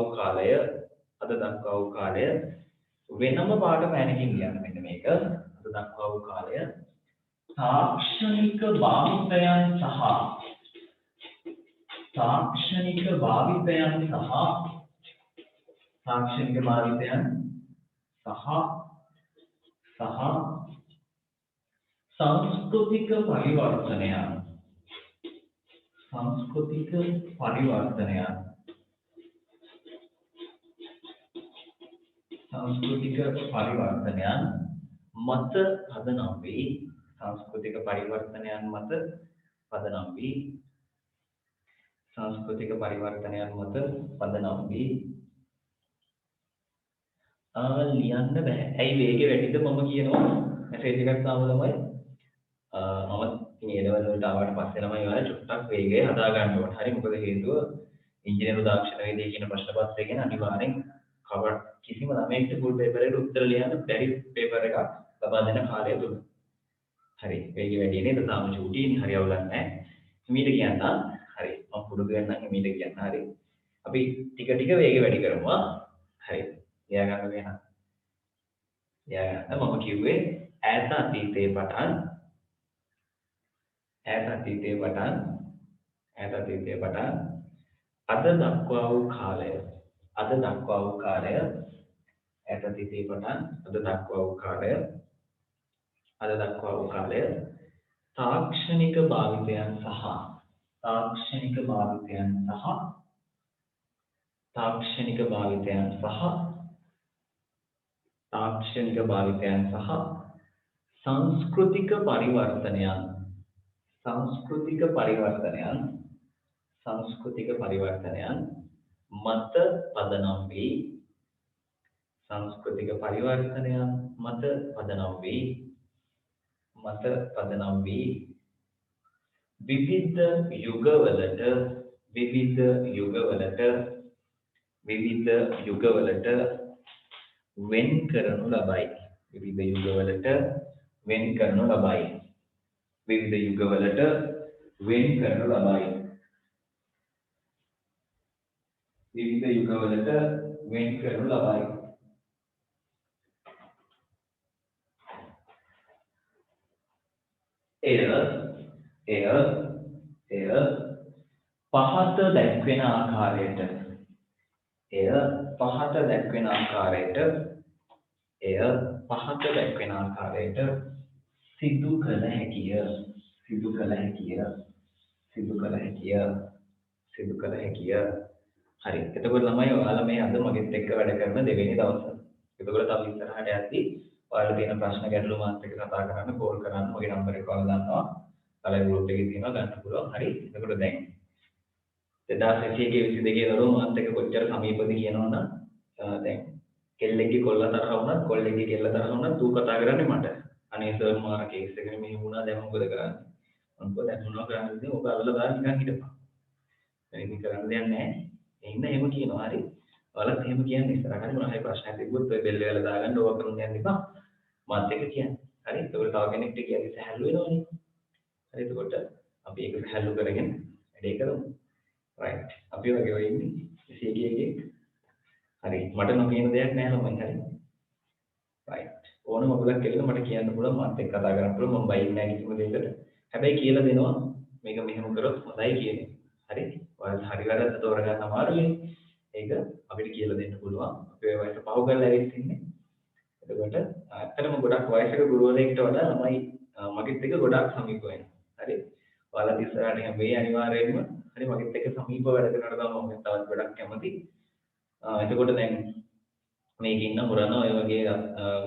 වූ කාලය වෙනම පාඩ පැනකින් ලියන්න මෙන්න මේක. අද දක්වා වූ කාලය තාක්ෂණික භාවිතයන් සහ සංස්කෘතික පරිවර්තනයන් මත පදනම් වී ලියන්න බෑ. ඇයි වේගෙ වැඩිද මම කියනවා මැසේජ් එකක් ආව ළමයි. මම ඉතින් ඒ ලෙවල් වලට ආවට පස්සේ ළමයි ඔයාලා චුට්ටක් වේගය හදා ගන්න ඕන. හරි. මොකද හේතුව ඉංජිනේරු තාක්ෂණ වේදිකේ කියන ප්‍රශ්න පත්‍රය ගැන අනිවාර්යෙන් කවර් කිසිම ළමයෙක්ට ෆුල් පේපර් එකට උත්තර ලියන්න බැරි පේපර් එකක් ලබා දෙන කාලය තුල. හරි. වේගය වැඩි නේද? තාම චූටිනේ. හරි අවුලක් නැහැ. හිමීට කියන්න. හරි. මම පුරුදු වෙන්නම් හිමීට කියන්න. හරි. අපි ටික ටික වේගය වැඩි කරමු. හරි. ලියා ගන්න වෙන. මම කිව්වේ ඈත අතීතයේ පටන් අද දක්වා වූ කාලය තාක්ෂණික භාවිතයන් සහ සංස්කෘතික පරිවර්තනයන් මත පදනම් වී විවිධ යුගවලට වෙන් කරනු ලබයි. විවිධ යුගවලට වෙන් කරනු ලබයි. විවිධ යුගවලට වෙන් කරනු ලබයි. විවිධ යුගවලට වෙන් කරනු ලබයි. එය පහත දැක්වෙන ආකාරයට සිදු කළ හැකිය. හරි. එතකොට ළමයි ඔයාලා මේ අද මගෙත් එක්ක වැඩ කරන දෙවෙනි දවස. එතකොට අපි ඉස්සරහට යද්දී ඔයාලා තියෙන ප්‍රශ්න ගැටලු මාත් එක්ක කතා කරන්න, කෝල් කරන්න, මගේ නම්බර් එක ඔයාලා දන්නවා. ඔයාලා ගෲප් එකේ තියෙනවා ගන්න පුළුවන්. හරි. එතකොට දැන් 2022 දරුවෝ මාත් එක්ක කොච්චර සමීපද කියනවනම් දැන් කෙල්ලෙක්ගේ කොල්ලා තරහ වුණත්, කොල්ලෙක්ගේ කෙල්ල තරහ වුණත් ඌ කතා කරන්නේ මට. අනේ සර් මාර කේස් එකනේ මෙහෙම වුණා දැන් මොකද කරන්නේ? මම කිව්වා දැන් මොනවා කරන්නද ඉතින් ඔබ අල්ලලා දාලා නිකන් හිටපන්. දැන් ඉතින් කරන්න දෙයක් නැහැ. එන්න එහෙම කියනවා හරි. ඔයාලත් එහෙම කියන්නේ ඉස්සරහට මොනවා හරි ප්‍රශ්නයක් තිබ්බොත් ඔය බෙල් වල දාගන්න ඕවා කරුන් යන්න එපා. මාත් එක්ක කියන්නේ. හරි. ඒකවල තව කෙනෙක්ට කියන්නේ සහැල්ලු වෙනවනේ. හරි. එතකොට අපි ඒක සහැල්ලු කරගෙන වැඩේ කරමු. රයිට්. අපි වගේ ඔය ඉන්නේ. CGගේ. හරි. මට නොකියන දෙයක් නැහැ ළමයි. හරි. රයිට්. ඕනම ඔයගොල්ලෝ කියලා මට කියන්න පුළුවන් මාත් එක්ක කතා කරන්න පුළුවන් මම බයින් නැහැ කිසිම දෙයකට. හැබැයි කියලා දෙනවා මේක මෙහෙම කරොත් හොඳයි කියන්නේ. හරි. ඔයාලා හරි වැරද්ද තෝරගන්න අමාරුයි. ඒක අපිට කියලා දෙන්න පුළුවන්. අපි ඔය වයස පහු කරලා ඇවිත් ඉන්නේ. එතකොට ඇත්තටම ගොඩක් වයසක ගුරුවරයෙක්ට වඩා ළමයි මගෙත් එක්ක ගොඩක් සමීප වෙනවා. හරි. ඔයාලා ඉස්සරහට හැම වෙයි අනිවාර්යයෙන්ම හරි මගෙත් එක්ක සමීප වැඩ කරනකොට තමයි මම තවත් ගොඩක් කැමති. එතකොට දැන් මේක ඉන්න මුරන ඔය වගේ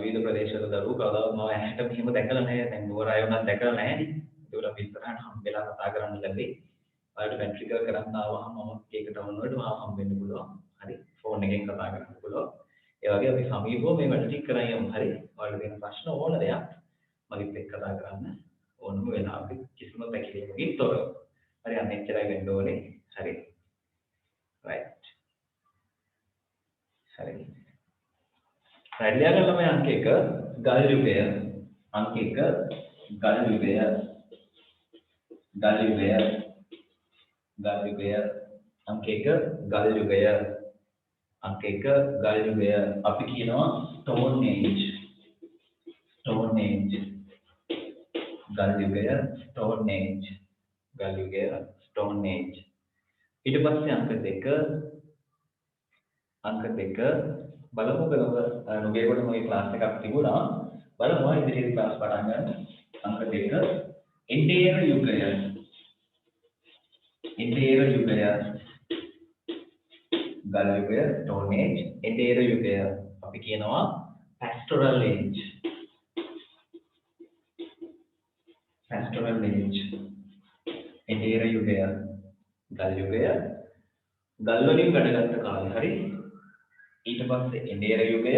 විවිධ ප්‍රදේශවල දරුවෝ කවදාවත් මම ඇහැට මෙහෙම දැකලා නැහැ. දැන් නුවර අය වුණත් දැකලා නැහැ නේ. ඒකට අපි ඉස්සරහට හම්බෙලා කතා කරන්න ලැබෙයි. ඔයාලට පැට්‍රිකල් කරන්න ආවම මම ඒකට වුණොත් මම හම්බෙන්න පුළුවන්. හරි. ෆෝන් එකෙන් කතා කරන්න පුළුවන්. ඒ වගේ අපි සමීපව මේ වැඩ ටික කරන් යමු. හරි. ඔයාලට තියෙන ප්‍රශ්න ඕන දෙයක් මගෙත් එක්ක කතා කරන්න ඕනම වෙලාවක කිසිම පැකිලීමකින් තොරව. හරි. අන්න එච්චරයි වෙන්න ඕනේ. හරි. රයිට්. හරි. රැඩියාගල මේ අංක 1 ගල් යුගය. අංක 1 ගල් යුගය. අංක 1 ගල් යුගය. අංක 1 ගල් යුගය. අපි කියනවා ස්ටෝන් ඒජ්. ගල් යුගය ස්ටෝන් ඒජ්. ඊට පස්සේ අංක 2 බලමු නුගේ කොට මොකේ ක්ලාස් එකක් තිබුණා. බලමු ඉදිරියට ක්ලාස් පටන් ගන්න. අංක 2 එන්ඩේර යුගය. ගල් යුගය ස්ටෝන් ඒජ්. එන්ඩේර යුගය අපි කියනවා පැස්ටොරල් ඒජ්. එන්ඩේර යුගය ගල් යුගය ගල් වලින් වැඩගත් කාලේ. හරි. ඊට පස්සේ එන්ඩේර යුගය.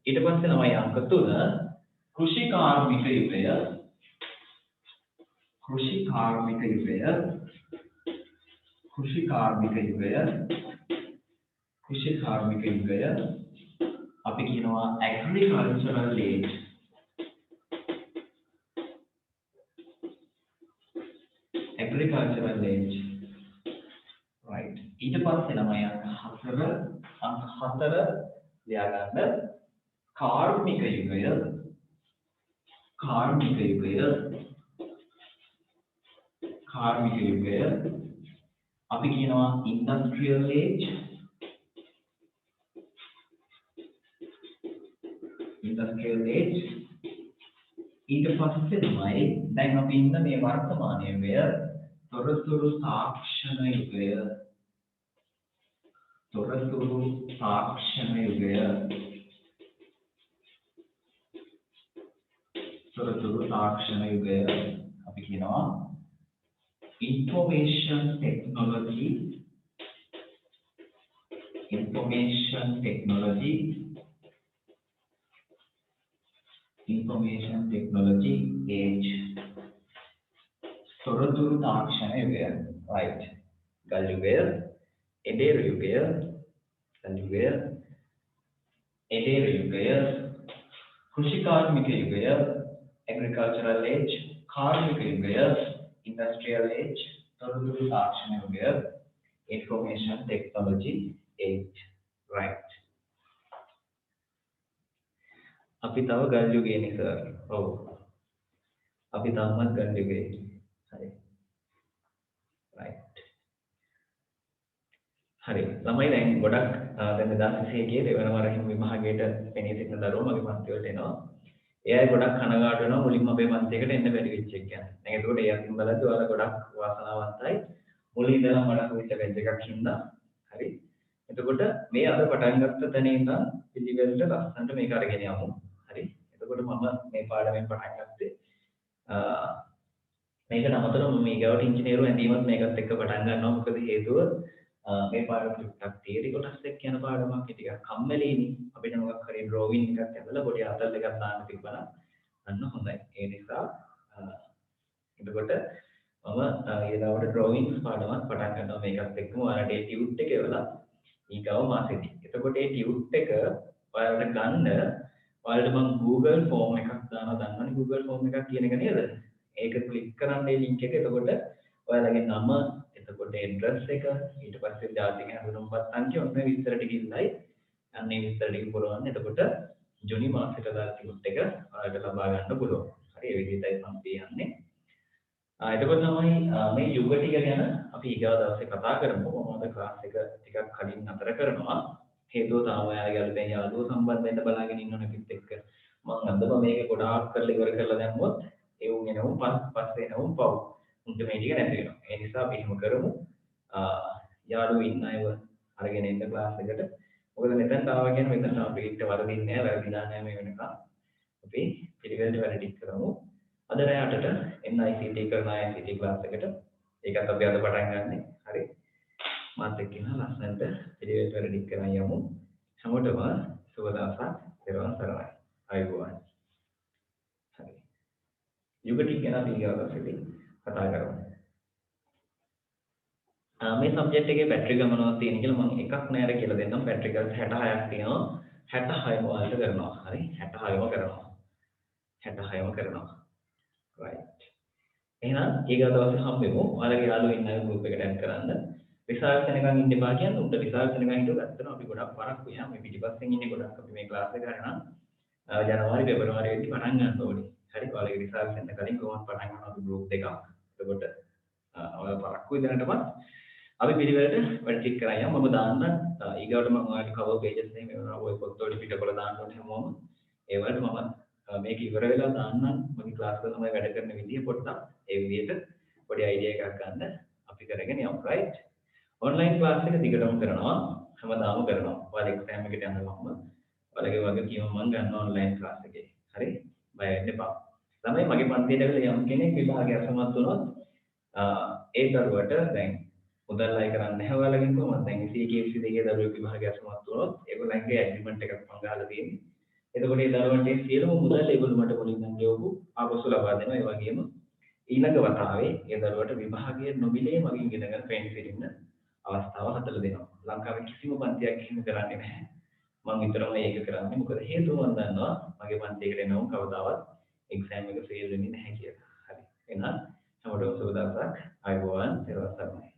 ඊට පස්සේ තමයි අංක 3 කෘෂිකාර්මික යුගය. අපි කියනවා ඇග්‍රිකල්චරල් ඒජ්. right. ඊට පස්සේ තමයි අංක 4 ලියාගන්න කාර්මික යුගය. අපි කියනවා ඉන්ඩස්ට්‍රියල් ඒජ්. ඊට පස්සේ තමයි දැන් අපි ඉන්න මේ වර්තමාන යුගය තොරතුරු තාක්ෂණ යුගය. අපි කියනවා information technology age. තොරතුරු තාක්ෂණ යුගය. right. ගල් යුගය, එන්ඩේර යුගය, එදේර යුගය, කෘෂිකාර්මික යුගය, agricultural age, කාර්මික යුගය, industrial age, තොරතුරු තාක්ෂණ යුගය, information technology age. Right. අපි තව ගල් යුගයේනේ සර්. ඔව්. අපි තාමත් ගල් යුගයේ. හරි. right. හරි. ළමයි දැන් ගොඩක් දැන් 2021 දෙවන වරහින් විභාගයට පෙනී සිටින දරුවෝ මගේ පන්ති වලට එනවා. ඒ අය ගොඩක් කනගාටු වෙනවා මුලින්ම අපේ පන්තියකට එන්න බැරි වෙච්ච එක ගැන. දැන් ඒකෝට ඒ අතින් බලද්දී ඔයාලා ගොඩක් වාසනාවන්තයි. මුලින් ඉඳලා මඩක වෙච්ච වෙච්ච එකක් හින්දා. හරි. එතකොට මේ අද පටන් ගත්ත තැන ඉඳන් පිළිවෙලට ලස්සනට මේක අරගෙන යමු. හරි. එතකොට මම මේ පාඩමෙන් පටන් ගත්තේ මේකට අමතරව මම ඊගාවට ඉංජිනේරු ඇඳීමත් මේකත් එක්ක පටන් ගන්නවා. මොකද හේතුව මේ පාඩම ටිකක් තියරි කොටස් එක්ක යන පාඩමක්. ටිකක් කම්මැලිනේ. අපිට මොකක් හරි ඩ්‍රෝවින් එකක් ඇඳලා පොඩි අතල් එකක් දාන්න තිබ්බනම් අන්න හොඳයි. ඒ නිසා එතකොට මම ඊළඟට ඩ්‍රෝවින්ස් පාඩමක් පටන් ගන්නවා මේකත් එක්කම. ඔයාලට ඒ ටියුට් එක එවලා ඊගාව මාසෙදී. එතකොට ඒ ටියුට් එක ඔයාලට ගන්න ඔයාලට මම Google ෆෝම් එකක් දානවා. දන්නවනේ Google ෆෝම් එකක් කියන එක නේද? ඒක ක්ලික් කරන්න මේ ලින්ක් එක. එතකොට ඔයාලගේ නම, එතකොට ඇඩ්‍රස් එක, ඊට පස්සේ ජාතික හඳුන්වපත් අංකය ඔන්න විස්තර ටික ඉල්ලයි. අන්නේ විස්තර ටික පුරවන්න. එතකොට ජුනි මාසෙට දාලා ටියුට් එක ඔයාලට ලබා ගන්න පුළුවන්. හරි. ඒ විදිහටයි මම කියන්නේ. එතකොට තමයි මේ යුග ටික ගැන අපි ඊගාව දවසේ කතා කරමු. මම අද ක්ලාස් එක ටිකක් කලින් නතර කරනවා. හේතුව තාම ඔයාලගේ අලුතෙන් යාළුවෝ සම්බන්ධ වෙන්න බලාගෙන ඉන්නවනේ පිට එක්ක. මම අදම මේක ගොඩාක් කරලා ඉවර කරලා දැම්මොත් ඒ උන් එනවුම් පස්සේ එනවුම් පව්. උන්ට මේ ටික නැති වෙනවා. ඒ නිසා අපි එහෙම කරමු. යාළුවෝ ඉන්න අයව අරගෙන එන්න ක්ලාස් එකට. මොකද මෙතනට ආවා කියන්නේ මෙතන අපිට වරදින්නේ නැහැ, වැරදිලා නැහැ මේ වෙනකන්. අපි පිළිවෙලට වැඩ ටික කරමු. අද රෑ 8ට NICT කරන ICT ක්ලාස් එකට. ඒකත් අපි අද පටන් ගන්නෙ. හරි. මාත් එක්ක ඉන්න ලස්සනට පිළිවෙලට වැඩ ටික කරන් යමු. හැමෝටම සුබ දවසක්. පෙරවන් සරණයි. අයුබෝවන්. හරි. යුග ටික ගැන අපි ඊගාවටදී කතා කරමු. මේ සබ්ජෙක්ට් එකේ බැටරි ගමනක් තියෙන කියලා මම එකක් නෑර කියලා දෙන්නම්. බැටරි ගස් 66ක් තියෙනවා. 66ම වලට කරනවා. හරි. 66ම කරනවා. 66ම කරනවා. right. එහෙනම් ඊගා දවසේ හම්බෙමු. ඔයාලගේ යාළුවෝ ඉන්න අය ගෲප් එකට ඇඩ් කරන්න. රිසර්ච් වෙනකන් ඉන්න එපා කියන්නේ උන්ට රිසර්ච් වෙනකන් හිටුව ගත්තම අපි ගොඩක් පරක් වෙනවා. මේ පිටිපස්සෙන් ඉන්නේ ගොඩක් අපි මේ ක්ලාස් එක කරනවා. ජනවාරි පෙබරවාරි වෙද්දි පටන් ගන්න ඕනේ. හරි. ඔයාලගේ රිසර්ච් වෙන්න කලින් කොහොමද පටන් ගන්නවා අපි ගෲප් දෙකක්. එතකොට ඔයාලා පරක්කු ඉදනටමත් අපි පිළිවෙලට වැඩ ටික කරා යමු. මම දාන්න ඊගාවට මම ඔයාලට කවර් පේජස් නේ මේවා ඔය පොත්වල පිටකොල දාන්න ඕනේ හැමෝම. ඒ වලට මම මේක ඉවර වෙලා දාන්නම්. මගේ ක්ලාස් වල තමයි වැඩ කරන විදිය පොඩ්ඩක් ඒ විදියට පොඩි අයිඩියා එකක් ගන්න අපි කරගෙන යමු. right. ඔන්ලයින් ක්ලාස් එක දිගටම කරනවා. හැමදාම කරනවා. ඔයාලා එක්සෑම් එකට යන ගමන් ඔයාලගේ වගකීම මම ගන්නවා ඔන්ලයින් ක්ලාස් එකේ. හරි. බය වෙන්න එපා. ළමයි මගේ පන්තියට ඇවිල්ලා යම් කෙනෙක් විභාගය අසමත් වුණොත් ඒ දරුවට දැන් මුදල් අය කරන්නේ නැහැ ඔයාලගෙන් කොහොමද? දැන් CKFC දෙකේ දරුවෙක් විභාගය අසමත් වුණොත් ඒගොල්ලන්ගේ ඇග්‍රීමන්ට් එකක් මම ගහලා තියෙන්නේ. එතකොට ඒ දරුවන්ට සියලුම මුදල් ඒගොල්ලෝ මට මුලින් නම් ගෙවපු ආපසු ලබා දෙනවා. ඒ වගේම ඊළඟ වතාවේ ඒ දරුවට විභාගය නොමිලේ මගින් ඉගෙනගෙන පෙන් සිටින්න අවස්ථාව හදලා දෙනවා. ලංකාවේ කිසිම පන්තියක් එහෙම කරන්නේ නැහැ. මම විතරම මේක කරන්නේ. මොකද හේතුව මම දන්නවා මගේ පන්තියකට එනවම කවදාවත් එක්සෑම් එක ෆේල් වෙන්නේ නැහැ කියලා. හරි. එහෙනම් හැමෝටම සුබ දවසක්. ආයුබෝවන්. පෙරවන් සරණයි.